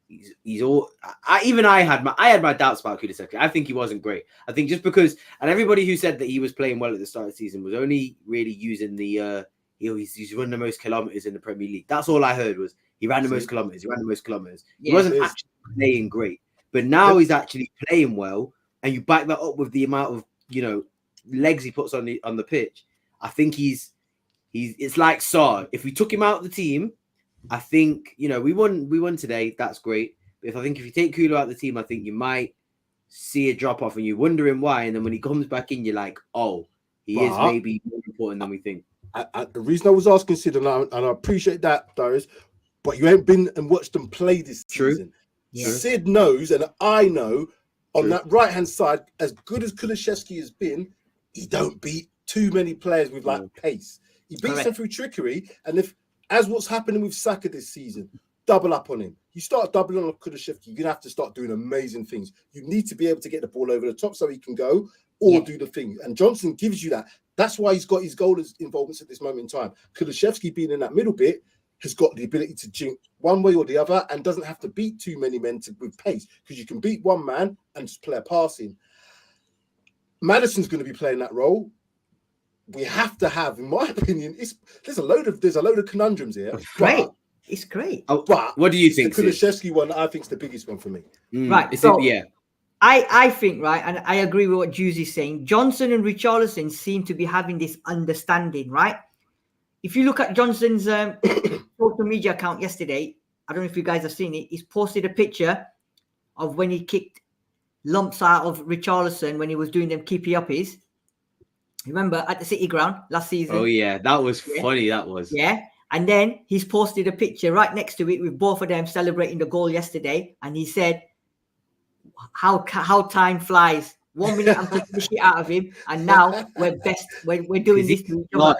he's all. I had my doubts about Kulusevski. I think he wasn't great. I think just because, and everybody who said that he was playing well at the start of the season was only really using the. He's run the most kilometers in the Premier League. That's all I heard was he ran the most kilometers. He wasn't actually playing great, but now he's actually playing well. And you back that up with the amount of legs he puts on the pitch. I think it's like Saar. If we took him out of the team, I think we won today. That's great. But if you take Kulu out of the team, I think you might see a drop off, and you're wondering why. And then when he comes back in, you're like, oh, he is maybe more important than we think. The reason I was asking Sid, and I appreciate that, Darius, but you ain't been and watched them play this season. Yeah. Sid knows, and I know, on that right-hand side, as good as Kulusevski has been, he don't beat too many players with pace. He beats them through trickery, and as what's happening with Saka this season, double up on him. You start doubling on Kulusevski, you're going to have to start doing amazing things. You need to be able to get the ball over the top so he can go or do the thing. And Johnson gives you that. That's why he's got his goal involvements at this moment in time. Kulusevski being in that middle bit has got the ability to jink one way or the other and doesn't have to beat too many men with pace, because you can beat one man and just play a passing. Maddison's going to be playing that role. We have to have, in my opinion, there's a load of conundrums here. It's great. But what do you think? The Kulusevski one, I think, is the biggest one for me. Right. I think, right, and I agree with what Juicy's saying. Johnson and Richarlison seem to be having this understanding, right? If you look at Johnson's social media account yesterday, I don't know if you guys have seen it, he's posted a picture of when he kicked lumps out of Richarlison when he was doing them keepy-uppies. Remember, at the City Ground last season? Oh, yeah, that was funny, that was. Yeah, and then he's posted a picture right next to it with both of them celebrating the goal yesterday, and he said, how time flies. 1 minute I'm taking the shit out of him, and now we're doing this to each other.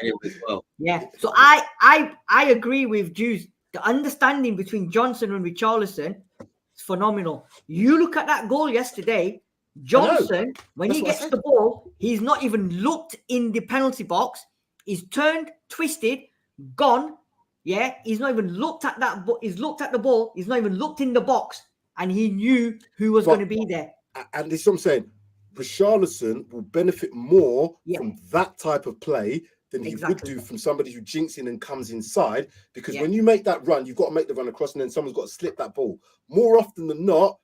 Well. Yeah. So I agree with Juice. The understanding between Johnson and Richarlison is phenomenal. You look at that goal yesterday, Johnson, when he gets the ball, he's not even looked in the penalty box. He's turned, twisted, gone. Yeah, he's not even looked at that. He's looked at the ball. He's not even looked in the box. And he knew who was going to be there. And this is what I'm saying. Richarlison will benefit more Yeah. from that type of play than he Exactly. would do from somebody who jinks in and comes inside. Because Yeah. when you make that run, you've got to make the run across, and then someone's got to slip that ball. More often than not,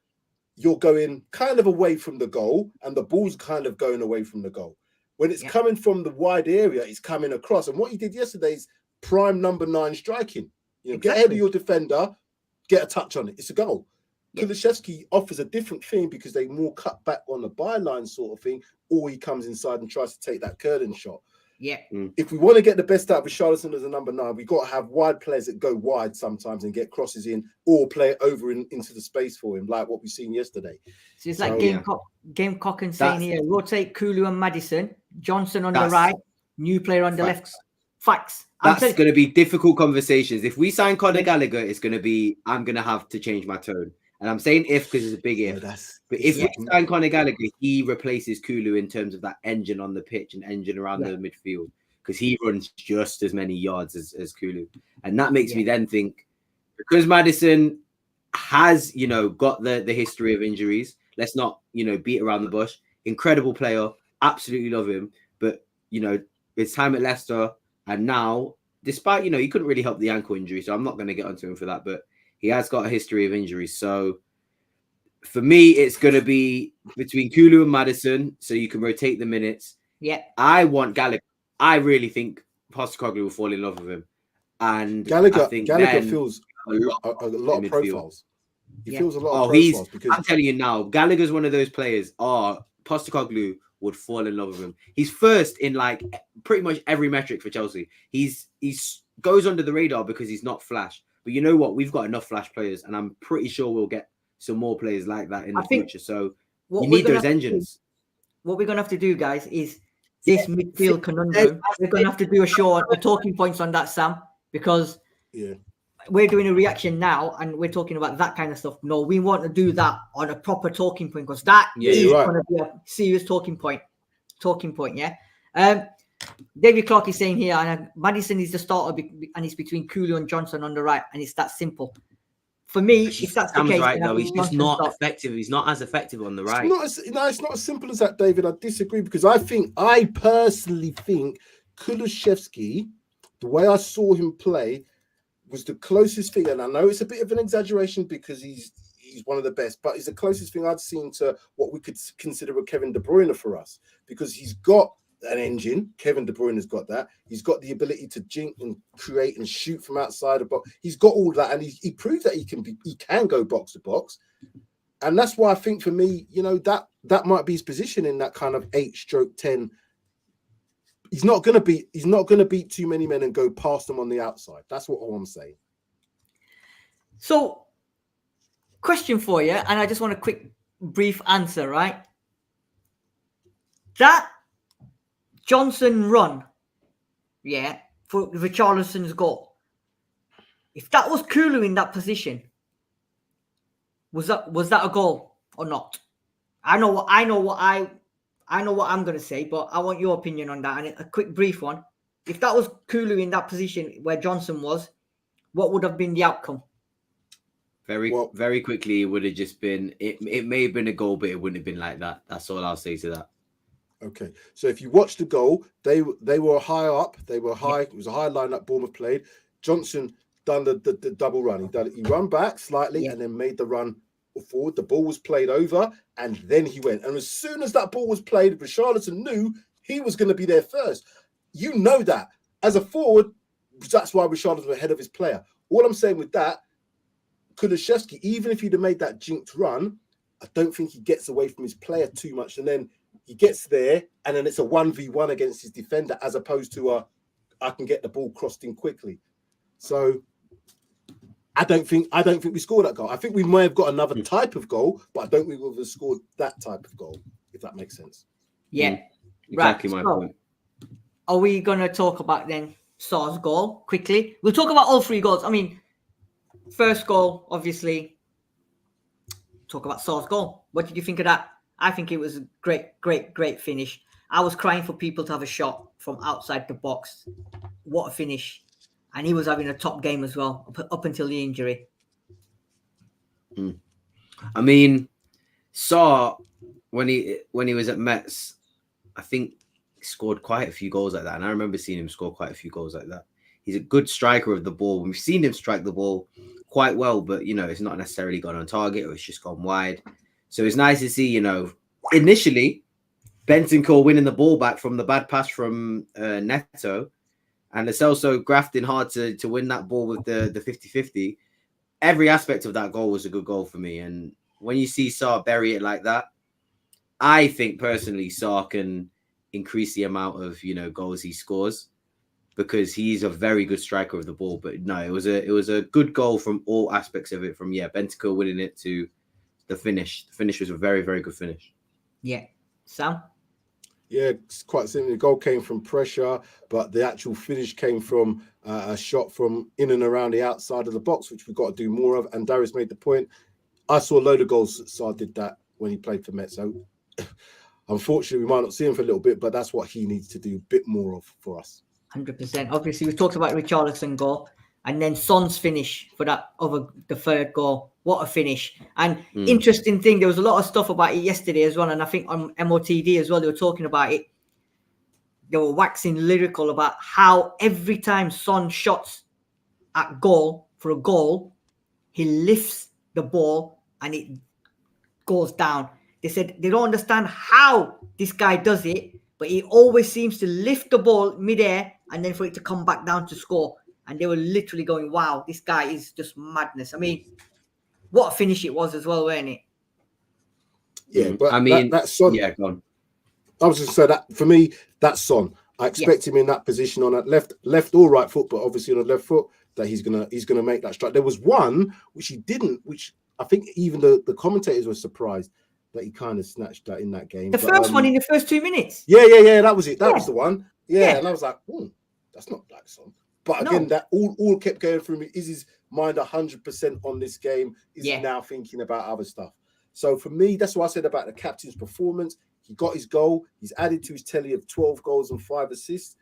you're going kind of away from the goal, and the ball's kind of going away from the goal. When it's Yeah. coming from the wide area, it's coming across. And what he did yesterday is prime number 9 striking. You know, get ahead of your defender, get a touch on it. It's a goal. Yeah. Kulishevsky offers a different thing because they more cut back on the byline sort of thing, or he comes inside and tries to take that curling shot. Yeah. If we want to get the best out of Richarlison as a number 9, we've got to have wide players that go wide sometimes and get crosses in, or play it over into the space for him, like what we've seen yesterday. So it's like So, Gamecock and saying here, rotate Kulu and Maddison, Johnson on the right, new player on the left. Facts. That's going to be difficult conversations. If we sign Conor Gallagher, it's going to be, I'm going to have to change my tone. And I'm saying if because it's a big if. But if we sign Conor Gallagher, he replaces Kulu in terms of that engine on the pitch and engine around the midfield, because he runs just as many yards as Kulu. And that makes me then think, because Maddison has, you know, got the history of injuries, let's not, you know, beat around the bush. Incredible player. Absolutely love him. But, you know, his time at Leicester and now, despite, you know, he couldn't really help the ankle injury, so I'm not going to get onto him for that, but he has got a history of injuries. So for me, it's going to be between Kulu and Maddison, so you can rotate the minutes. Yeah. I want Gallagher. I really think Postecoglou will fall in love with him. And Gallagher, I think Gallagher feels a lot of profiles. He feels a lot of profiles. Because I'm telling you now, Gallagher's one of those players. Postecoglou would fall in love with him. He's first in like pretty much every metric for Chelsea. He's goes under the radar because he's not flash. But you know what? We've got enough flash players, and I'm pretty sure we'll get some more players like that in the future. So you need those engines. What we're going to have to do, guys, is this midfield conundrum. We're going to have to do a show on talking points on that, Sam, because we're doing a reaction now and we're talking about that kind of stuff. No, we want to do that on a proper talking point, because that is going to be a serious talking point. David Clark is saying here, and Maddison is the starter, and it's between Kulu and Johnson on the right, and it's that simple. For me, if that's the case, right, though, he's just not effective. He's not as effective on the right. It's not as simple as that, David. I disagree, because I personally think Kulishevsky, the way I saw him play, was the closest thing. And I know it's a bit of an exaggeration because he's one of the best, but he's the closest thing I'd seen to what we could consider a Kevin De Bruyne for us, because he's got an engine. Kevin De Bruyne has got that. He's got the ability to jink and create and shoot from outside the box. He's got all that, and he proved that he can go box to box. And that's why I think, for me, you know, that might be his position in that kind of 8/10. He's not going to beat too many men and go past them on the outside. That's what I'm saying. So, question for you, and I just want a quick, brief answer, right? That Johnson run, for Richarlison's goal. If that was Kulu in that position, was that a goal or not? I know what I'm going to say, but I want your opinion on that. And a quick, brief one. If that was Kulu in that position where Johnson was, what would have been the outcome? Very quickly, it would have just been, it may have been a goal, but it wouldn't have been like that. That's all I'll say to that. Okay, so if you watch the goal, they were high up. They were high. It was a high line that Bournemouth played. Johnson done the double run. He run back slightly and then made the run forward. The ball was played over, and then he went. And as soon as that ball was played, Richarlison knew he was going to be there first. You know that. As a forward, that's why Richarlison was ahead of his player. All I'm saying with that, Kulishevsky, even if he'd have made that jinked run, I don't think he gets away from his player too much. And then he gets there, and then it's a 1v1 against his defender, as opposed to I can get the ball crossed in quickly. So I don't think we scored that goal. I think we may have got another type of goal, but I don't think we would have scored that type of goal, if that makes sense. Yeah, exactly my point. Are we going to talk about then Sarr's goal quickly? We'll talk about all three goals. I mean, first goal, obviously. Talk about Sarr's goal. What did you think of that? I think it was a great finish. I was crying for people to have a shot from outside the box. What a finish. And he was having a top game as well, up until the injury. I mean, Sarr, when he was at Mets, I think he scored quite a few goals like that. And I remember seeing him score quite a few goals like that. He's a good striker of the ball. We've seen him strike the ball quite well, but, you know, it's not necessarily gone on target or it's just gone wide. So it's nice to see, you know, initially Bentancur winning the ball back from the bad pass from Neto, and Lo Celso grafting hard to win that ball with the 50-50. Every aspect of that goal was a good goal for me. And when you see Sarr bury it like that, I think personally Sarr can increase the amount of, you know, goals he scores, because he's a very good striker of the ball. But no, it was a good goal from all aspects of it. From Bentancur winning it to the finish. The finish was a very, very good finish. Yeah, Sam. Yeah, it's quite simply, the goal came from pressure, but the actual finish came from a shot from in and around the outside of the box, which we've got to do more of. And Darius made the point. I saw a load of goals that Sarr did that when he played for Mets. So unfortunately, we might not see him for a little bit, but that's what he needs to do a bit more of for us. 100%. Obviously, we talked about Richarlison goal, and then Son's finish for the third goal. What a finish. And interesting thing, there was a lot of stuff about it yesterday as well, and I think on MOTD as well, they were talking about it. They were waxing lyrical about how every time Son shots at goal for a goal, he lifts the ball and it goes down. They said they don't understand how this guy does it, but he always seems to lift the ball midair and then for it to come back down to score. And they were literally going, wow, this guy is just madness. I mean, what a finish it was as well, wasn't it? Yeah, but I mean, that's Son. Yeah, go on. I was just saying that for me, that's Son. I expect him in that position on that left or right foot, but obviously on the left foot, that he's gonna make that strike. There was one which he didn't, which I think even the commentators were surprised that he kind of snatched that in that game. The first one in the first 2 minutes. Yeah, that was it. That was the one. Yeah, and I was like, that's not like Son. But again, that all kept going through me. Is his mind 100% on this game? Is he now thinking about other stuff? So for me, that's what I said about the captain's performance. He got his goal. He's added to his tally of 12 goals and 5 assists.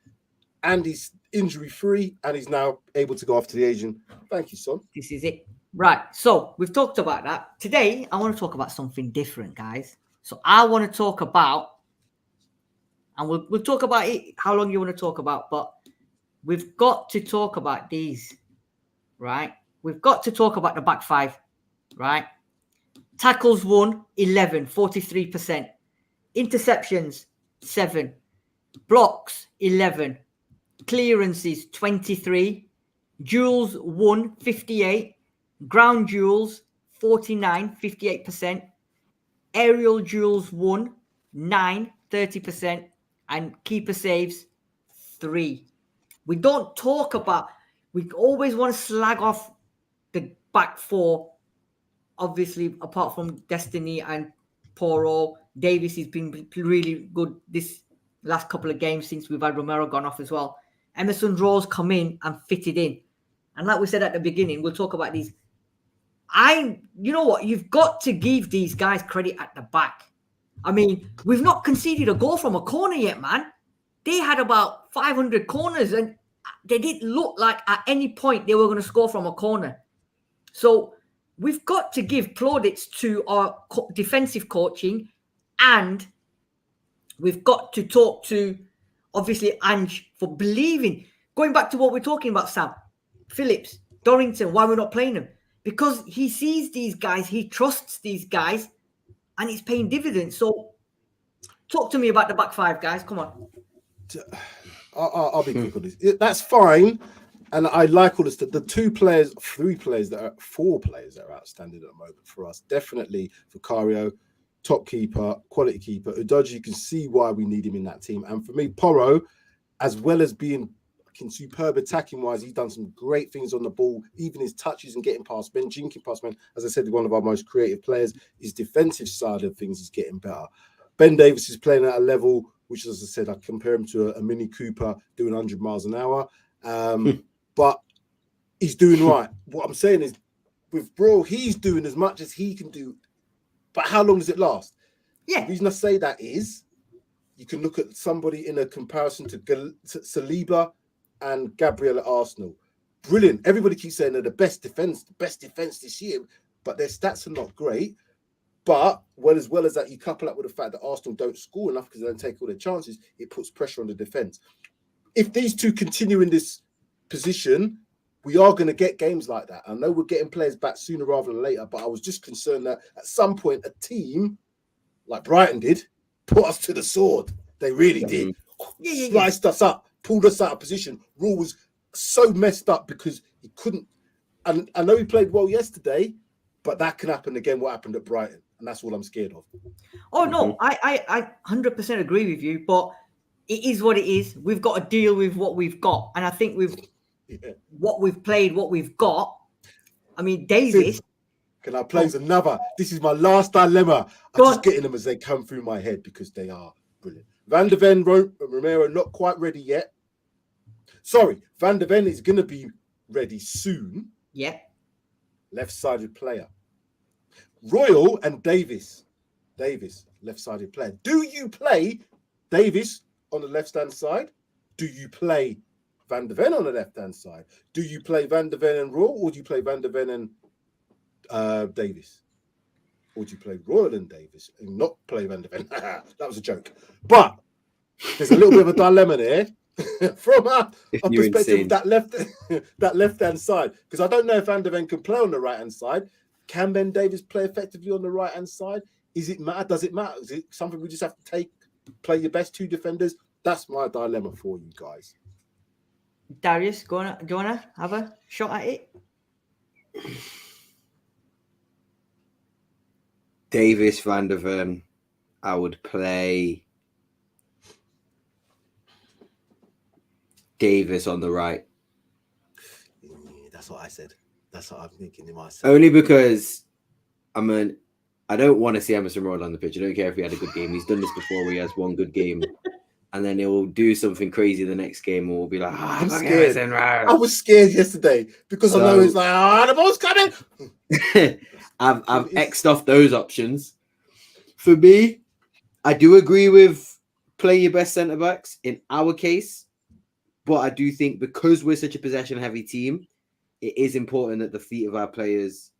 And he's injury-free. And he's now able to go after the Asian. Thank you, Son. This is it. Right. So we've talked about that. Today, I want to talk about something different, guys. So I want to talk about, and we'll talk about it, how long you want to talk about, but we've got to talk about these, right? We've got to talk about the back five, right? Tackles won, 11, 43%. Interceptions, 7. Blocks, 11. Clearances, 23. Duels won, 58. Ground duels, 49, 58%. Aerial duels won, 9, 30%. And keeper saves, 3. We don't talk about, we always want to slag off the back four. Obviously, apart from Destiny and Poro, Davis has been really good this last couple of games since we've had Romero gone off as well. Emerson Rose come in and fitted in. And like we said at the beginning, we'll talk about these. You know what? You've got to give these guys credit at the back. I mean, we've not conceded a goal from a corner yet, man. They had about 500 corners and they didn't look like at any point they were going to score from a corner. So we've got to give plaudits to our defensive coaching, and we've got to talk to, obviously, Ange for believing. Going back to what we're talking about, Sam, Phillips, Dorrington, why we're not playing them? Because he sees these guys, he trusts these guys, and it's paying dividends. So talk to me about the back five, guys. Come on. I'll be quick on this. That's fine. And I like all this. The 4 players that are outstanding at the moment for us. Definitely Vicario, top keeper, quality keeper. Udoji, you can see why we need him in that team. And for me, Poro, as well as being superb attacking wise, he's done some great things on the ball, even his touches and getting past men, jinking past men. As I said, one of our most creative players. His defensive side of things is getting better. Ben Davis is playing at a level which, as I said, I compare him to a Mini Cooper doing 100 miles an hour. But he's doing right. What I'm saying is, with Bro, he's doing as much as he can do. But how long does it last? Yeah. The reason I say that is, you can look at somebody in a comparison to Saliba and Gabriel at Arsenal. Brilliant. Everybody keeps saying they're the best defense this year, but their stats are not great. But as well as that, you couple that with the fact that Arsenal don't score enough because they don't take all their chances, it puts pressure on the defence. If these two continue in this position, we are going to get games like that. I know we're getting players back sooner rather than later, but I was just concerned that at some point a team like Brighton did put us to the sword. They really did. Sliced us up, pulled us out of position. Raw was so messed up because he couldn't. And I know he played well yesterday, but that can happen again. What happened at Brighton, and that's what I'm scared of. Oh no, I 100% agree with you, but it is what it is. We've got to deal with what we've got, and I think what we've played, what we've got. I mean, Davis. Can I play another? This is my last dilemma. I'm just getting them as they come through my head because they are brilliant. Van de Ven, Romero, not quite ready yet. Sorry, Van de Ven is going to be ready soon. Yeah. Left-sided player. Royal and Davis. Davis, left-sided player. Do you play Davis on the left-hand side? Do you play Van de Ven on the left-hand side? Do you play Van de Ven and Royal, or do you play Van de Ven and Davis? Or do you play Royal and Davis and not play Van de Ven? That was a joke. But there's a little bit of a dilemma there from a perspective of that left-hand side. Because I don't know if Van de Ven can play on the right-hand side. Can Ben Davis play effectively on the right-hand side? Is it matter? Does it matter? Is it something we just have to play your best two defenders? That's my dilemma for you guys. Darius, do you wanna have a shot at it? Davis, Van de Ven, I would play Davis on the right. Yeah, that's what I said. That's what I'm thinking in myself. Only because I don't want to see Emerson Royal on the pitch. I don't care if he had a good game. He's done this before where he has one good game. And then he'll do something crazy the next game, and we'll be like, I'm scared. I was scared yesterday because I know it's like, the ball's coming. I've X'd off those options. For me, I do agree with playing your best centre backs in our case, but I do think because we're such a possession heavy team, it is important that the feet of our players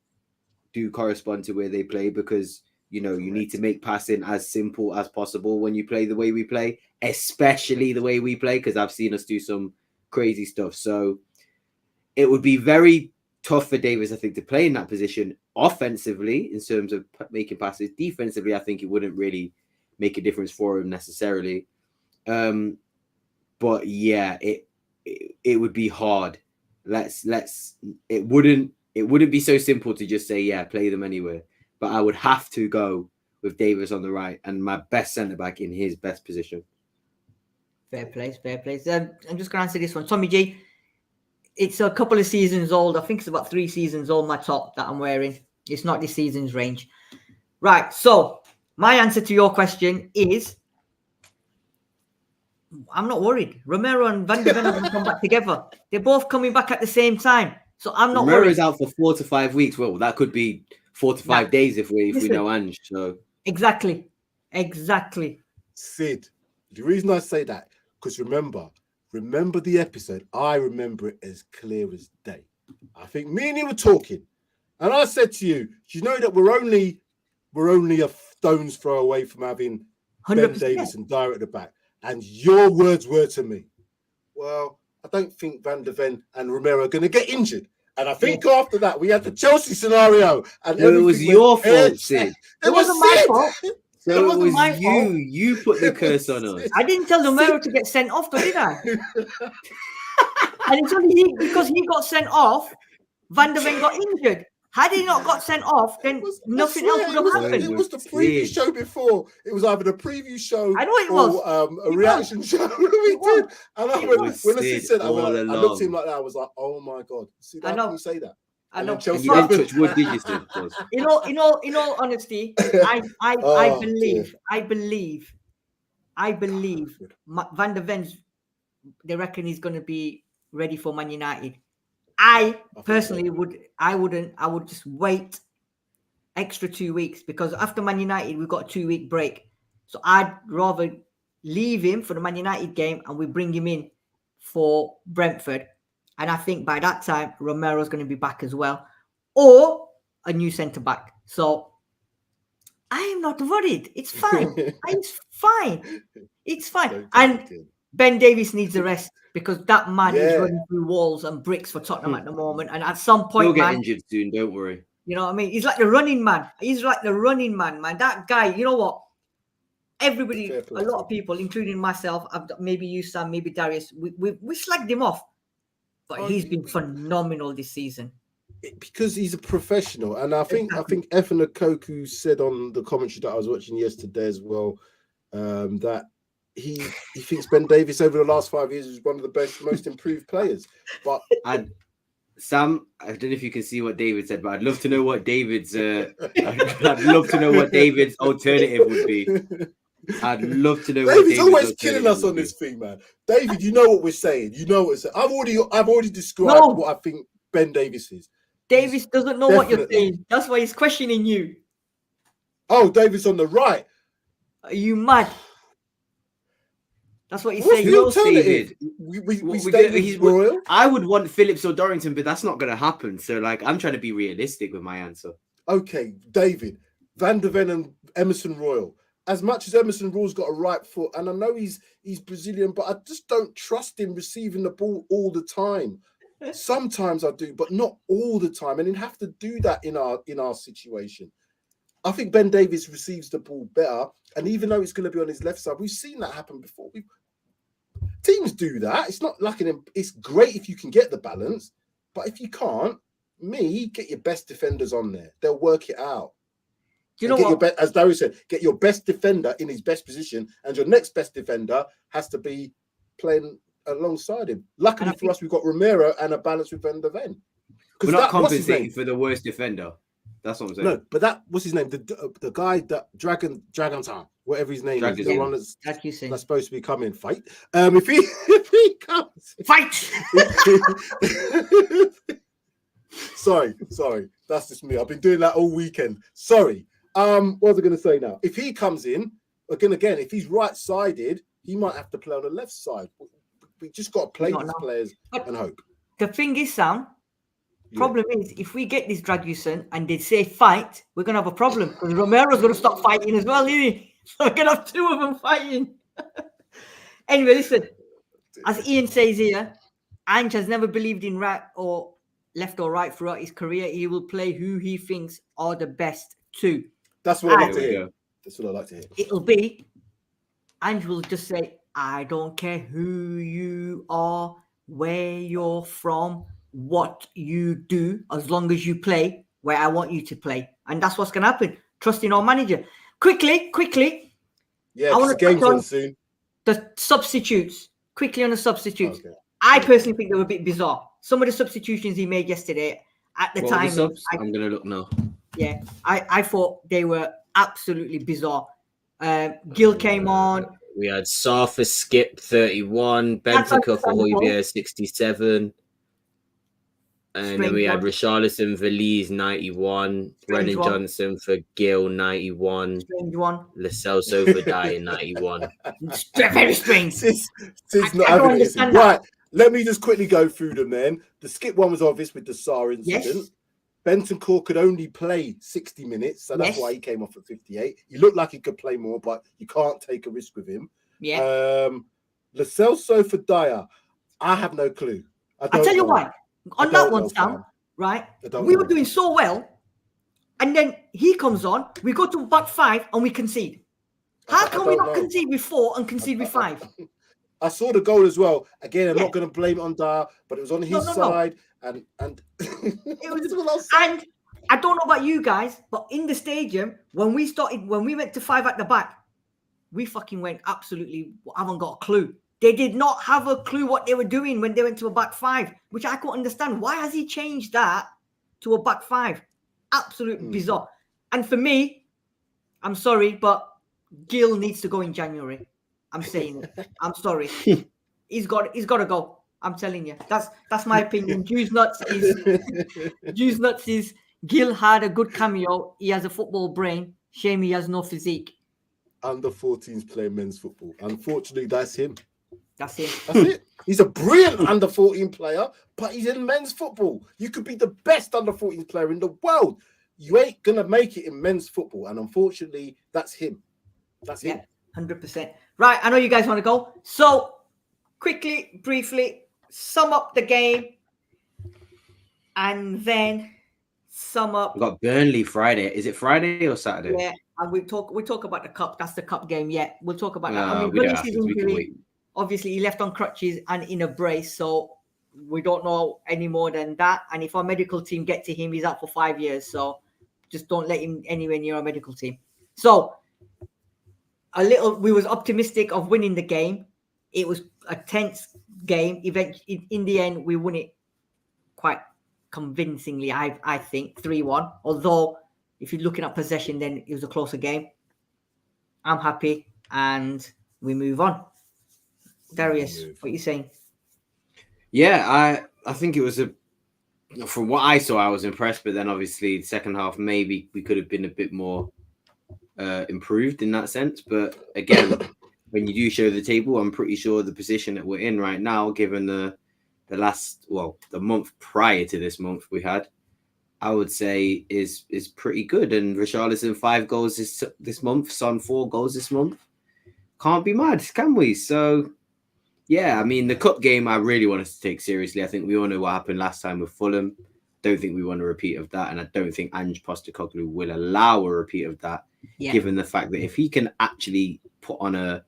do correspond to where they play, because you need to make passing as simple as possible when you play the way we play, especially the way we play, because I've seen us do some crazy stuff. So it would be very tough for Davis, I think, to play in that position offensively in terms of making passes. Defensively, I think it wouldn't really make a difference for him necessarily. But yeah, it would be hard. It wouldn't be so simple to just say, yeah, play them anywhere. But I would have to go with Davis on the right and my best centre back in his best position. Fair place. I'm just going to answer this one. Tommy G, it's a couple of seasons old. I think it's about 3 seasons old, my top that I'm wearing. It's not this season's range. Right, so my answer to your question is I'm not worried. Romero and Van de Ven are going to come back together. They're both coming back at the same time. So I'm not worried. Romero's out for 4 to 5 weeks. Well, that could be 4 to 5 days if we know Ange. So Exactly. Sid, the reason I say that, because remember the episode. I remember it as clear as day. I think me and you were talking, and I said to you, "Do you know that we're only a stone's throw away from having 100%. Ben Davis and Dyer at the back?" And your words were to me, "Well, I don't think Van de Ven and Romero are going to get injured." And I think after that, we had the Chelsea scenario. And it was your fault, Sid. It wasn't my fault. So it was you. You put the curse on us. I didn't tell Romero to get sent off, though, did I? And it's only because he got sent off, Van de Ven got injured. Had he not got sent off, then nothing else would have happened. It was the preview show before. It was either the preview show I know it was. Or a reaction show. We did. And when I said that, I looked at him like that. I was like, oh my God. See, how can you say that? I know. And you didn't touch wood, did you, Sid? In all honesty, I believe Van de Ven's, they reckon he's going to be ready for Man United. I personally would just wait extra 2 weeks, because after Man United, we've got a 2-week break. So I'd rather leave him for the Man United game and we bring him in for Brentford. And I think by that time, Romero's going to be back as well, or a new centre back. So I am not worried. It's fine. It's fine. It's fine. Don't And take it. Ben Davies needs a rest because that man is Yeah. running through walls and bricks for Tottenham at the moment. And at some He'll point, get man, injured soon. Don't worry. you know what I mean? He's like the running man. He's like the running man. That guy, you know what? Everybody, Fair a play lot to of people, including myself, maybe you, Sam, maybe Darius, we slagged him off. But Oh, he's yeah. been phenomenal this season. Because he's a professional, and I think Efan Okoku said on the commentary that I was watching yesterday as well, that he thinks Ben Davies over the last 5 years is one of the best, most improved players. But Sam, I don't know if you can see what David said, but I'd love to know what David's. I'd love to know what David's alternative would be. I'd love to know. David's always killing us on this thing, man. David, you know what we're saying. You know what we're saying. I've already described what I think Ben Davies is. Davies doesn't know what you're saying. That's why he's questioning you. Oh, David's on the right. Are you mad? That's what he's What's saying. the alternative? We stay with Royal. I would want Phillips or Dorrington, but that's not going to happen. So, like, I'm trying to be realistic with my answer. Okay, David, Van der Ven and Emerson Royal. As much as Emerson Royal's got a right foot, and I know he's Brazilian, but I just don't trust him receiving the ball all the time. Sometimes I do, but not all the time. And he'd have to do that in our situation. I think Ben Davies receives the ball better, and even though it's going to be on his left side, we've seen that happen before. Teams do that. It's not like it's great if you can get the balance, but if you can't, get your best defenders on there. They'll work it out. Do you know what? As Darius said, get your best defender in his best position, and your next best defender has to be playing alongside him. Luckily for us, we've got Romero and a balance with Van der Ven. We're not compensating for the worst defender. That's what I'm saying. No, but what's his name? The guy that Dragon Town, whatever his name is, the one that's supposed to be coming. Fight. If he comes, fight. Sorry, that's just me. I've been doing that all weekend. Sorry. What was I going to say now? If he comes in again, if he's right-sided, he might have to play on the left side. We just got to play these players and hope. The thing is, Sam. Problem is, if we get this Dragusin and they say fight, we're going to have a problem because Romero's going to stop fighting as well, isn't he? So we're going to have two of them fighting. Anyway, listen. As Ian says here, Ange has never believed in right or left or right throughout his career. He will play who he thinks are the best two. That's what I like to hear. That's what I like to hear. It'll be, Ange will just say, I don't care who you are, where you're from, what you do, as long as you play where I want you to play. And that's what's going to happen. Trusting our manager. Quickly. Yeah, the game's on soon. The substitutes. Quickly on the substitutes. Okay. I personally think they were a bit bizarre. Some of the substitutions he made yesterday at the time. I'm going to look now. Yeah, I thought they were absolutely bizarre. Gil came on. We had Safa Skip 31, Bentancur for Højbjerg 67. And then we had Richarlison for Lees 91, Brennan Johnson for Gill 91, Lo Celso for Dyer 91. Very strange. Since not having it. Right, let me just quickly go through them then. The Skip one was obvious with the Sarr incident. Yes. Bentancur could only play 60 minutes, so that's why he came off at 58. He looked like he could play more, but you can't take a risk with him. Yeah. Lo Celso for Dyer, I have no clue. I'll tell you why. On that one, Sam, right? We were doing so well, and then he comes on. We go to back five and we concede. How can we not concede with 4 and concede with 5? I saw the goal as well. Again, I'm not going to blame it on Dyer, but it was on his side, and it was. And I don't know about you guys, but in the stadium when we went to 5 at the back, we fucking went absolutely. I haven't got a clue. They did not have a clue what they were doing when they went to a back 5, which I couldn't understand. Why has he changed that to a back 5? Absolutely bizarre. And for me, I'm sorry, but Gil needs to go in January. I'm saying it. I'm sorry. He's got to go. I'm telling you. That's my opinion. Juice Nuts is Gil had a good cameo. He has a football brain. Shame he has no physique. Under 14s playing men's football. Unfortunately, that's him. That's it. That's it. He's a brilliant under 14 player, but he's in men's football. You could be the best under 14 player in the world. you ain't gonna make it in men's football, and unfortunately, that's him. That's him. 100%. Right, I know you guys want to go. So, quickly, briefly, sum up the game, and then sum up. We've got Burnley Friday. Is it Friday or Saturday? Yeah, and we talk about the cup. That's the cup game. Yeah, we'll talk about that. I No, mean, we don't Willis have is to. We can injury. wait. Obviously, he left on crutches and in a brace, so we don't know any more than that. And if our medical team get to him, he's out for 5 years. So just don't let him anywhere near our medical team. So we was optimistic of winning the game. It was a tense game. Eventually, in the end, we won it quite convincingly, I think, 3-1. Although, if you're looking at possession, then it was a closer game. I'm happy, and we move on. Darius, what are you saying? Yeah, I think it was from what I saw, I was impressed. But then obviously the second half, maybe we could have been a bit more improved in that sense. But again, when you do show the table, I'm pretty sure the position that we're in right now, given the month prior to this month we had, I would say is pretty good. And Richarlison 5 goals this month, Son 4 goals this month. Can't be mad, can we? So yeah, I mean, the cup game, I really want us to take seriously. I think we all know what happened last time with Fulham. Don't think we want a repeat of that. And I don't think Ange Postecoglou will allow a repeat of that, given the fact that if he can actually put on a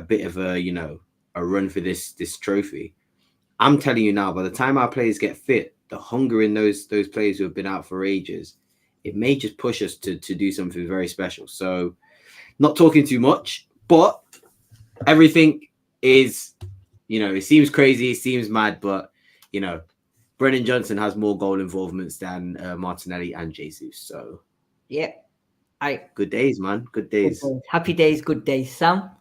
bit of a run for this trophy, I'm telling you now, by the time our players get fit, the hunger in those players who have been out for ages, it may just push us to do something very special. So not talking too much, but everything is... it seems crazy, it seems mad, but, Brennan Johnson has more goal involvements than Martinelli and Jesus. So, yeah. Good days, man. Good days. Happy days, good days. Sam?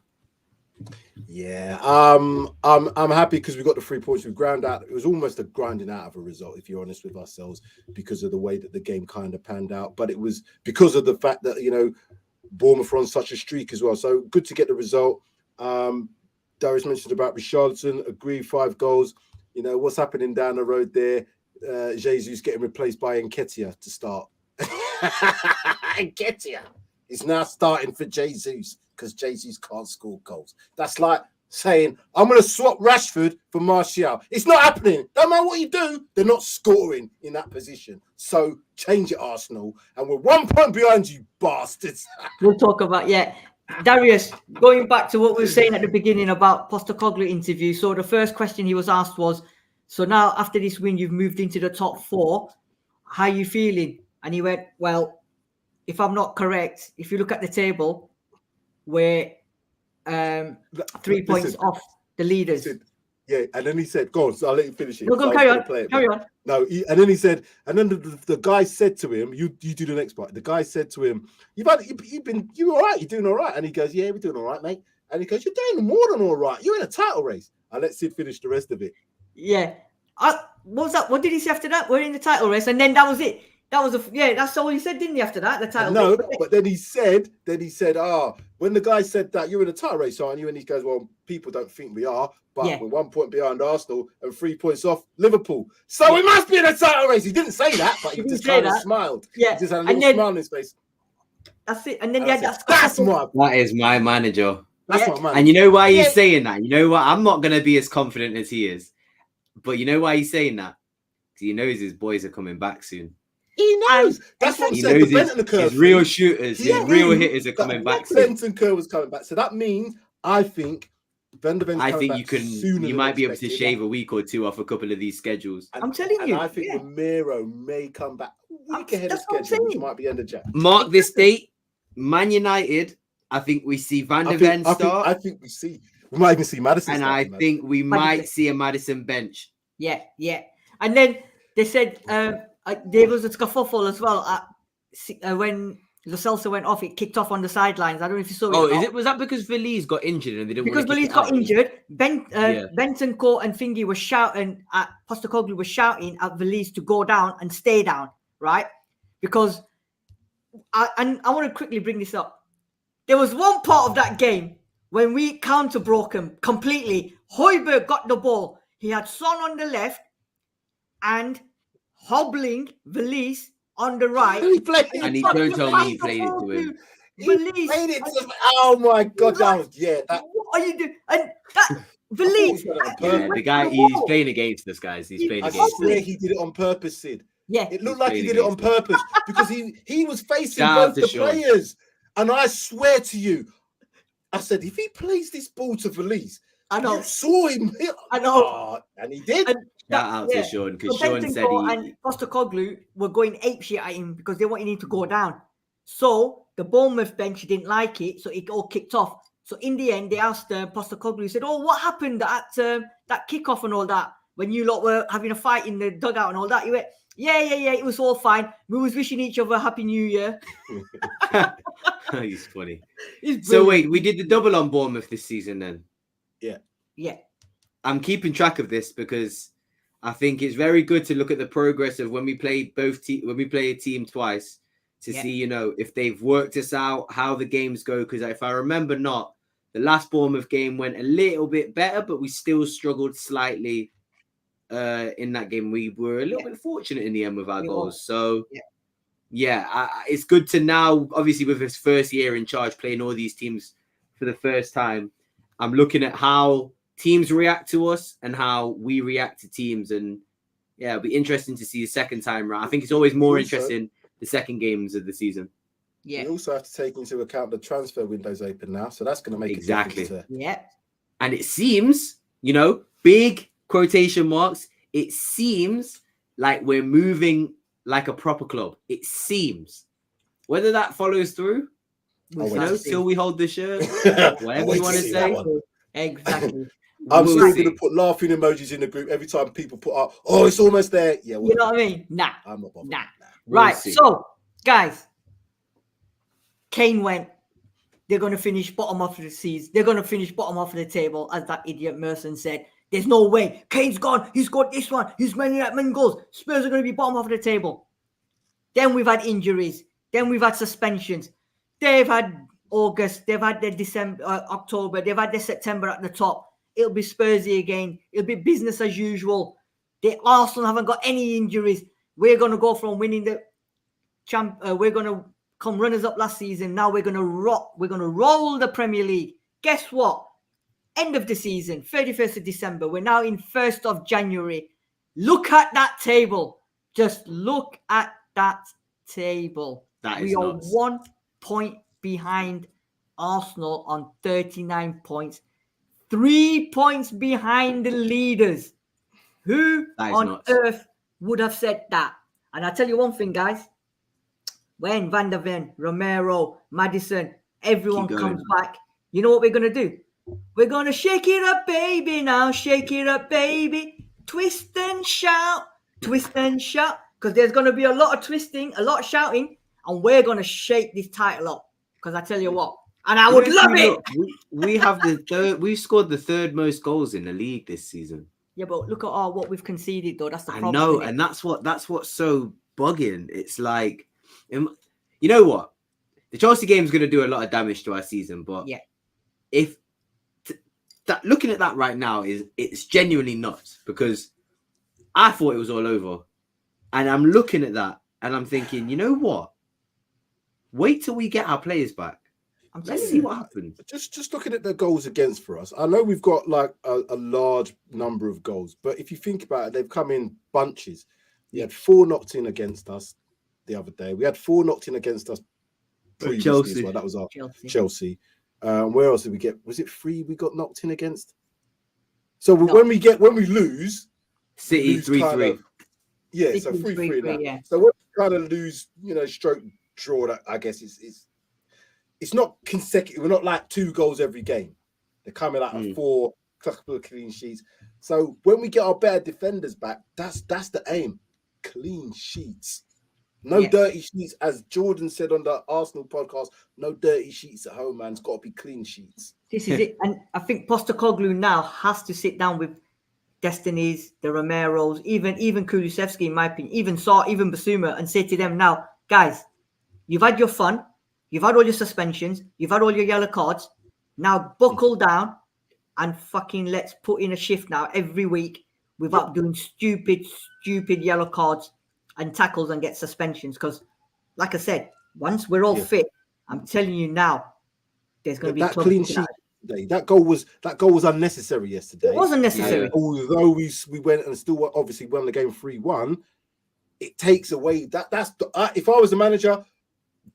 Yeah, I'm happy because we got the 3 points. We ground out. It was almost a grinding out of a result, if you're honest with ourselves, because of the way that the game kind of panned out. But it was because of the fact that, Bournemouth were on such a streak as well. So good to get the result. Darius mentioned about Richarlison, agreed 5 goals. What's happening down the road there? Jesus getting replaced by Nketiah to start. Nketiah is now starting for Jesus because Jesus can't score goals. That's like saying, I'm going to swap Rashford for Martial. It's not happening. Don't matter what you do, they're not scoring in that position. So change it, Arsenal. And we're 1 point behind you, bastards. We'll talk about, Darius, going back to what we were saying at the beginning about Postecoglou interview. So the first question he was asked was, so now after this win, you've moved into the top 4. How are you feeling? And he went, well, if I'm not correct, if you look at the table, we're 3 points off the leaders. Yeah, and then he said, go on, so I'll let you finish it. No, go, carry on. No, and then he said, and then the guy said to him, you do the next part. The guy said to him, you all right, you're doing all right. And he goes, yeah, we're doing all right, mate. And he goes, you're doing more than all right. You're in a title race. And let Sid finish the rest of it. Yeah. What was that? What did he say after that? We're in the title race. And then that was it. That's all he said, didn't he, after that? The title race. No, but then he said, when the guy said that, you're in a title race, aren't you? And he goes, well, people don't think we are, but we're 1 point behind Arsenal and 3 points off Liverpool. So we must be in a title race. He didn't say that, but he just kind of smiled. Yeah. He just had a little smile on his face. That's it. And then that is my manager. That's my manager. And you know why he's saying that? You know what? I'm not going to be as confident as he is. But you know why he's saying that? Because he knows his boys are coming back soon. He knows. That's what I'm saying. The Benton curve. His real shooters, his real hitters are coming back soon. Benton curve was coming back. So that means, I think, I think you might be able to shave a week or 2 off a couple of these schedules. I'm telling you. I think Romero may come back a week ahead of schedule, which might be end of January. Mark this date. Man United. I think we see Van der Ven start. I think we might even see Maddison. And I think we might see a Maddison bench. Yeah. And then they said there was a scuffle as well when Lo Celso went off. It kicked off on the sidelines. I don't know if you saw it. Oh, was that because Veliz got injured and they didn't? Because Veliz got injured, Bentancur and Thingy was shouting at Postecoglou was shouting at Veliz to go down and stay down, right? Because I want to quickly bring this up. There was one part of that game when we counter-broke him completely. Højbjerg got the ball. He had Son on the left and hobbling Veliz on the right. He played it. And he fucking don't tell me he Pastor played it to him. He Valise. played it to oh my god, that was that. What are you doing? And that I thought he Valise. did it on Yeah, purpose. the guy, he's playing against us, guys. He's playing I against swear us. he did it on purpose, Sid. Yeah. It looked He's like he playing did it on against us. purpose because he was facing Shout out both to the Sean. players. And I swear to you, I said, if he plays this ball to Valise, I know. you saw him. I know. Oh, and he did. And Shout out to Sean, because So Sean said Bentancur he. and Postecoglou were going apeshit at him because they wanted him to go down. So the Bournemouth bench didn't like it, so it all kicked off. So in the end, they asked Postecoglou, said, "Oh, what happened at that kickoff and all that when you lot were having a fight in the dugout and all that?" He went, "Yeah, it was all fine. We was wishing each other a happy New Year." He's funny. He's So brilliant. wait, we did the double on Bournemouth this season then. Yeah, I'm keeping track of this because I think it's very good to look at the progress of when we play when we play a team twice to see, you know, if they've worked us out, how the games go. Because if I remember not, the last Bournemouth game went a little bit better, but we still struggled slightly in that game. We were a little bit fortunate in the end with our goals. So it's good to now, obviously with his first year in charge, playing all these teams for the first time, I'm looking at how teams react to us and how we react to teams. And yeah, it'll be interesting to see the second time round. I think it's always more interesting the second games of the season. yeah. You also have to take into account the transfer windows open now. So that's going to make Exactly. a difference. Yeah. And it seems, you know, big quotation marks, it seems like we're moving like a proper club. It seems. Whether that follows through, I'll you wait know, to see. till we hold the shirt, I'll whatever wait you to want to see that say. one. Exactly. I'm We'll still see. going to put laughing emojis in the group every time people put up, "Oh, it's almost there." Yeah, You know what I mean? Nah. I'm not bothered. Nah. We'll Right. see. So, guys, Kane went. They're going to finish bottom of the season. They're going to finish bottom of the table, as that idiot Merson said. There's no way. Kane's gone. He's got this one. He's many that many goals. Spurs are going to be bottom of the table. Then we've had injuries. Then we've had suspensions. They've had August. They've had their December, October. They've had their September at the top. It'll be Spursy again. It'll be business as usual. The Arsenal haven't got any injuries. We're going to go from winning the we're going to come runners up last season. Now we're going to rock. We're going to roll the Premier League. Guess what? End of the season, 31st of December. We're now in 1st of January. Look at that table. Just look at that table. That is We are nuts. 1 point behind Arsenal on 39 points. 3 points behind the leaders. Who That is on nuts. earth would have said that? And I'll tell you one thing, guys. When Van der Ven, Romero, Maddison, everyone Keep going. comes back, you know what we're going to do? We're going to shake it up, baby, now. Shake it up, baby. Twist and shout. Twist and shout. Because there's going to be a lot of twisting, a lot of shouting, and we're going to shake this title up. Because I tell you what, and I would love it. We have the third. We've scored the third most goals in the league this season. Yeah, but look at what we've conceded, though. That's the I problem. know, innit? and that's what's so bugging. It's like, you know what? The Chelsea game is going to do a lot of damage to our season, but Yeah. if that looking at that right now it's genuinely nuts because I thought it was all over, and I'm looking at that and I'm thinking, you know what? Wait till we get our players back. I'm Let's telling see you. what happens. Just looking at the goals against for us, I know we've got like a large number of goals, but if you think about it, they've come in bunches. We had 4 knocked in against us the other day. We had 4 knocked in against us previously Chelsea. as well. That was our Chelsea. Chelsea. Where else did we get? Was it 3 we got knocked in against? So No. when we lose, City lose kind 3-3. of- yeah, City so 3-3 3-3, now. yeah. So when we kind of lose, stroke draw, that I guess it's not consecutive. We're not like 2 goals every game. They're coming out of 4, couple of clean sheets. So when we get our better defenders back, that's the aim. Clean sheets. No Yeah. dirty sheets. As Jordan said on the Arsenal podcast, no dirty sheets at home, man. It's got to be clean sheets. This is it. And I think Postecoglou now has to sit down with Destinies, the Romeros, even Kulusevski, in my opinion, even Basuma, and say to them now, guys, you've had your fun. You've had all your suspensions. You've had all your yellow cards. Now buckle down and fucking let's put in a shift now every week without doing stupid yellow cards and tackles and get suspensions. Because, like I said, once we're all Yeah. fit, I'm telling you now, there's going to be That clubs clean looking sheet at it. today, that goal was unnecessary yesterday. It wasn't necessary. And although we went and still obviously won the game 3-1, it takes away if I was the manager,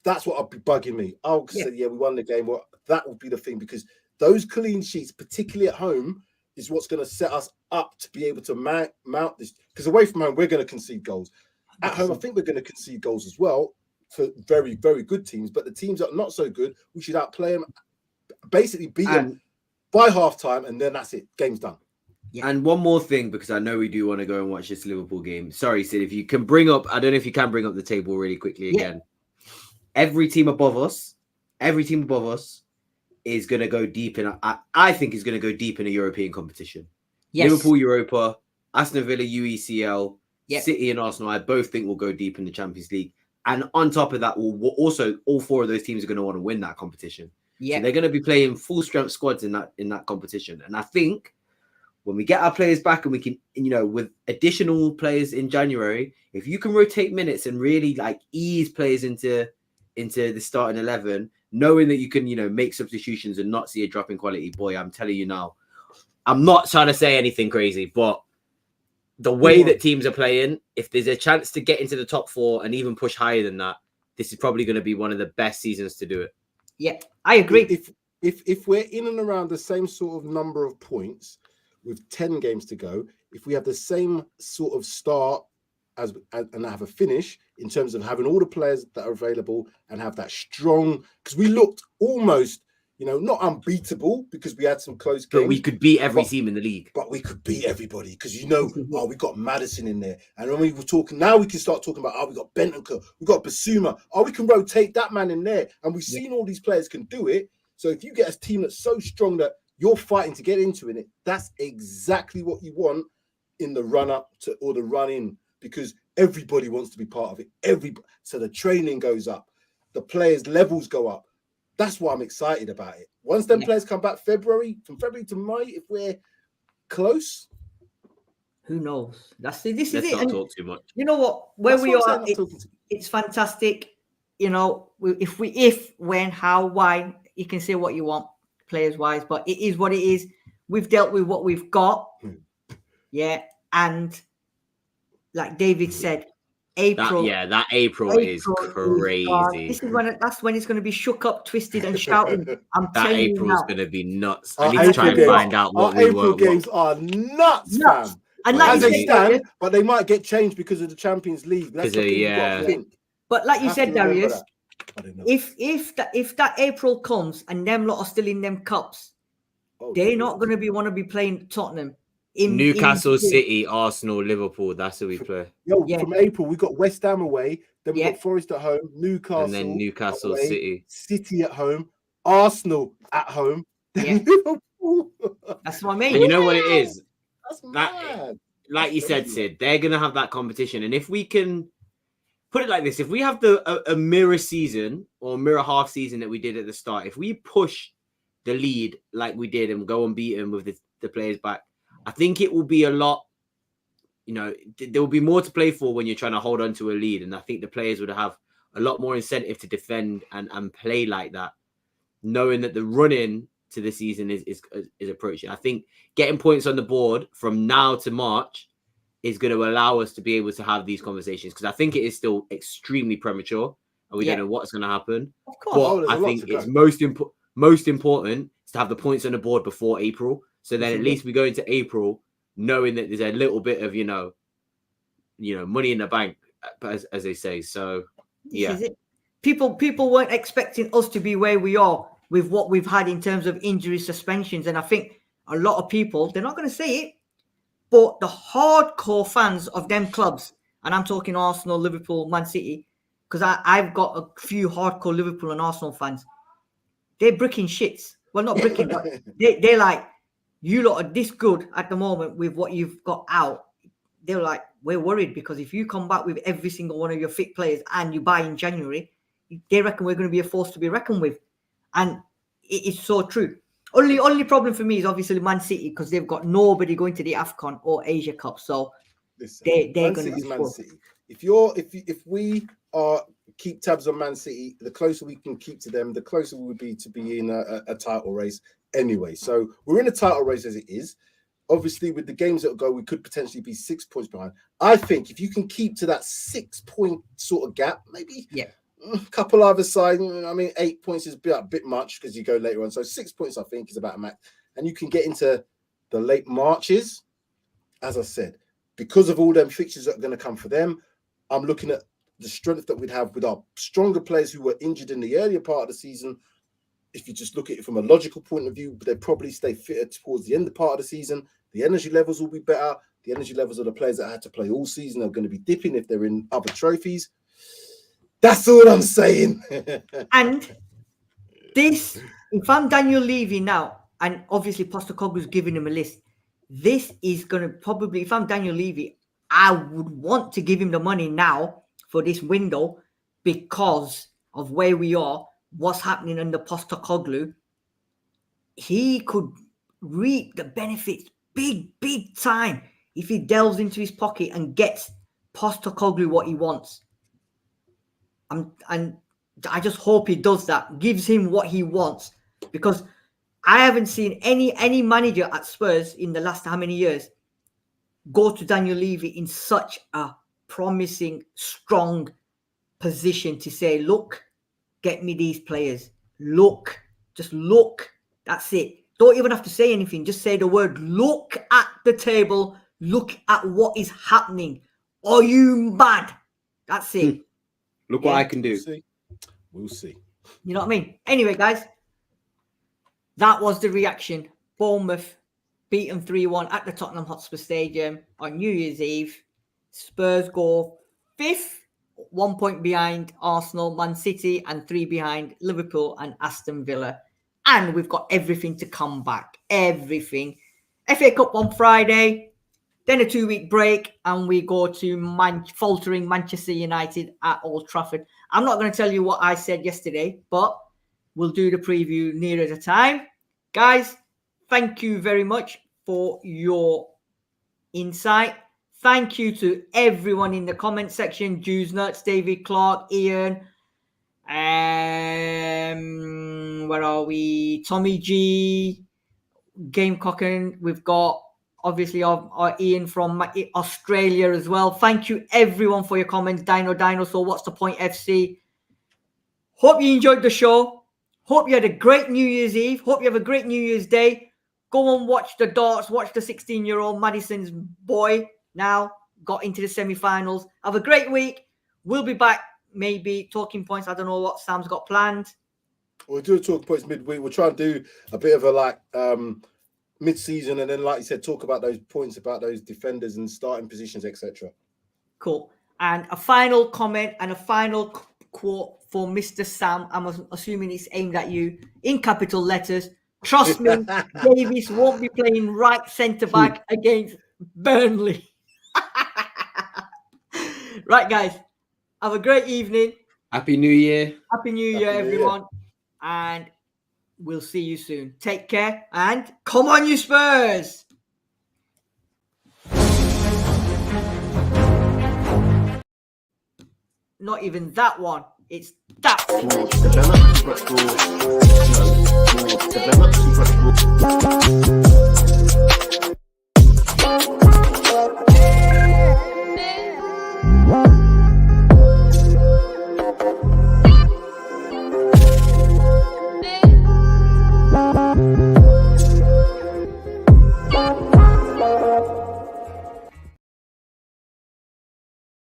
that's what I'd be bugging me. I'll say, yeah, we won the game. Well, that would be the thing, because those clean sheets, particularly at home, is what's going to set us up to be able to mount this. Because away from home, we're going to concede goals. At home, I think we're going to concede goals as well for very, very good teams. But the teams that are not so good, we should outplay them, basically beat them by half time, and then that's it. Game's done. Yeah. And one more thing, because I know we do want to go and watch this Liverpool game. Sorry, Sid, if you can bring up, I don't know if you can bring up the table really quickly again. Every team above us is going to go deep in. I think is going to go deep in a European competition. Yes. Liverpool, Europa, Aston Villa, UECL, City and Arsenal. I both think will go deep in the Champions League. And on top of that, we'll also all four of those teams are going to want to win that competition. Yeah, so they're going to be playing full strength squads in that competition. And I think when we get our players back and we can, with additional players in January, if you can rotate minutes and really like ease players into the starting 11, knowing that you can, make substitutions and not see a drop in quality, boy, I'm telling you now, I'm not trying to say anything crazy, but the way that teams are playing, if there's a chance to get into the top 4 and even push higher than that, this is probably going to be one of the best seasons to do it. Yeah, I agree. If we're in and around the same sort of number of points with 10 games to go, if we have the same sort of start and have a finish in terms of having all the players that are available and have that strong, because we looked almost, not unbeatable because we had some close games. But we could beat every team in the league. But we could beat everybody because, we got Maddison in there. And when we were talking, now we can start talking about, we got Bentancur, we got Basuma. We can rotate that man in there. And we've seen all these players can do it. So if you get a team that's so strong that you're fighting to get into it, that's exactly what you want in the run-up to or the run-in, because everybody wants to be part of it. So the training goes up. The players' levels go up. That's why I'm excited about it. Once them players come back from February to May, if we're close, who knows? This is Let's it. not talk too much. You know what? Where we are, it's fantastic. If, when, how, why, you can say what you want, players wise, but it is what it is. We've dealt with what we've got. Yeah. And like David said, April. That April is crazy. This is that's when it's going to be shook up, twisted, and shouting. That April's going to be nuts. I need to try and find out what we April games are nuts, fam. And as they stand, but they might get changed because of the Champions League. That's But like you said, Darius, if that April comes and them lot are still in them cups, they're not going to want to be playing Tottenham. Newcastle, City, Arsenal, Liverpool. That's who we play. From April, we got West Ham away. Then we got Forest at home, Newcastle, and then Newcastle, away, City at home, Arsenal at home. Yeah. Liverpool. That's what I mean. And you know what it is? That's mad. Like you said, Sid, they're gonna have that competition, and if we can put it like this, if we have a mirror season or mirror half season that we did at the start, if we push the lead like we did and go and beat them with the players back, I think it will be a lot, there will be more to play for when you're trying to hold on to a lead. And I think the players would have a lot more incentive to defend and play like that, knowing that the run-in to the season is approaching. I think getting points on the board from now to March is going to allow us to be able to have these conversations, because I think it is still extremely premature and we don't know what's going to happen. Of course. But I think it's most important is to have the points on the board before April. So then at least we go into April knowing that there's a little bit of, money in the bank, as they say. So, yeah. People weren't expecting us to be where we are with what we've had in terms of injury suspensions. And I think a lot of people, they're not going to say it, but the hardcore fans of them clubs, and I'm talking Arsenal, Liverpool, Man City, because I've got a few hardcore Liverpool and Arsenal fans. They're bricking shits. Well, not bricking, but they're like, you lot are this good at the moment with what you've got out. They're like, we're worried because if you come back with every single one of your fit players and you buy in January, they reckon we're going to be a force to be reckoned with. And it is so true. Only problem for me is obviously Man City, because they've got nobody going to the AFCON or Asia Cup. So Listen, they're Man going to be City's Man full. City. If we are keep tabs on Man City, the closer we can keep to them, the closer we would be to be in a title race anyway. So we're in a title race as it is. Obviously, with the games that go, we could potentially be 6 points behind. I think if you can keep to that 6 point sort of gap, maybe a couple either side. I mean, 8 points is a bit much because you go later on. So 6 points, I think, is about a max. And you can get into the late Marches, as I said, because of all them fixtures that are going to come for them. I'm looking at the strength that we'd have with our stronger players who were injured in the earlier part of the season. If you just look at it from a logical point of view, they probably stay fitter towards the end of the part of the season. The energy levels will be better. The energy levels of the players that had to play all season are going to be dipping if they're in other trophies. That's all I'm saying. And this, if I'm Daniel Levy now, and obviously Postecoglou's giving him a list, this is going to probably, if I'm Daniel Levy, I would want to give him the money now for this window because of where we are, what's happening under Postecoglou. He could reap the benefits big time if he delves into his pocket and gets Postecoglou what he wants. And I just hope he does that, gives him what he wants, because I haven't seen any manager at Spurs in the last how many years go to Daniel Levy in such a promising, strong position to say, look, get me these players. Look, just look. That's it. Don't even have to say anything. Just say the word, look at the table. Look at what is happening. Are you mad? That's it. Look what I can do. We'll see. You know what I mean? Anyway, guys, that was the reaction. Bournemouth beaten 3-1 at the Tottenham Hotspur Stadium on New Year's Eve. Spurs go 5th, 1 point behind Arsenal, Man City, and 3 behind Liverpool and Aston Villa. And we've got everything to come back. Everything. FA Cup on Friday, then a 2-week break, and we go to faltering Manchester United at Old Trafford. I'm not going to tell you what I said yesterday, but we'll do the preview nearer the time. Guys, thank you very much for your insight. Thank you to everyone in the comment section. Jews Nuts, David Clark, Ian. Where are we? Tommy G, Gamecocken. We've got obviously our Ian from Australia as well. Thank you everyone for your comments. Dinosaur, What's the Point FC. Hope you enjoyed the show. Hope you had a great New Year's Eve. Hope you have a great New Year's Day. Go and watch the darts. Watch the 16-year-old Madison's boy now got into the semi-finals. Have a great week. We'll be back. Maybe talking points. I don't know what Sam's got planned. We'll do a talking points midweek. We'll try and do a bit of a mid-season, and then, like you said, talk about those points, about those defenders and starting positions, etc. Cool. And a final comment and a final quote for Mr. Sam. I'm assuming it's aimed at you in capital letters. Trust me, Davies won't be playing right centre-back against Burnley. Right, guys. Have a great evening. Happy New Year. Happy New Year, everyone. And we'll see you soon. Take care and come on, you Spurs. Not even that one. It's that one.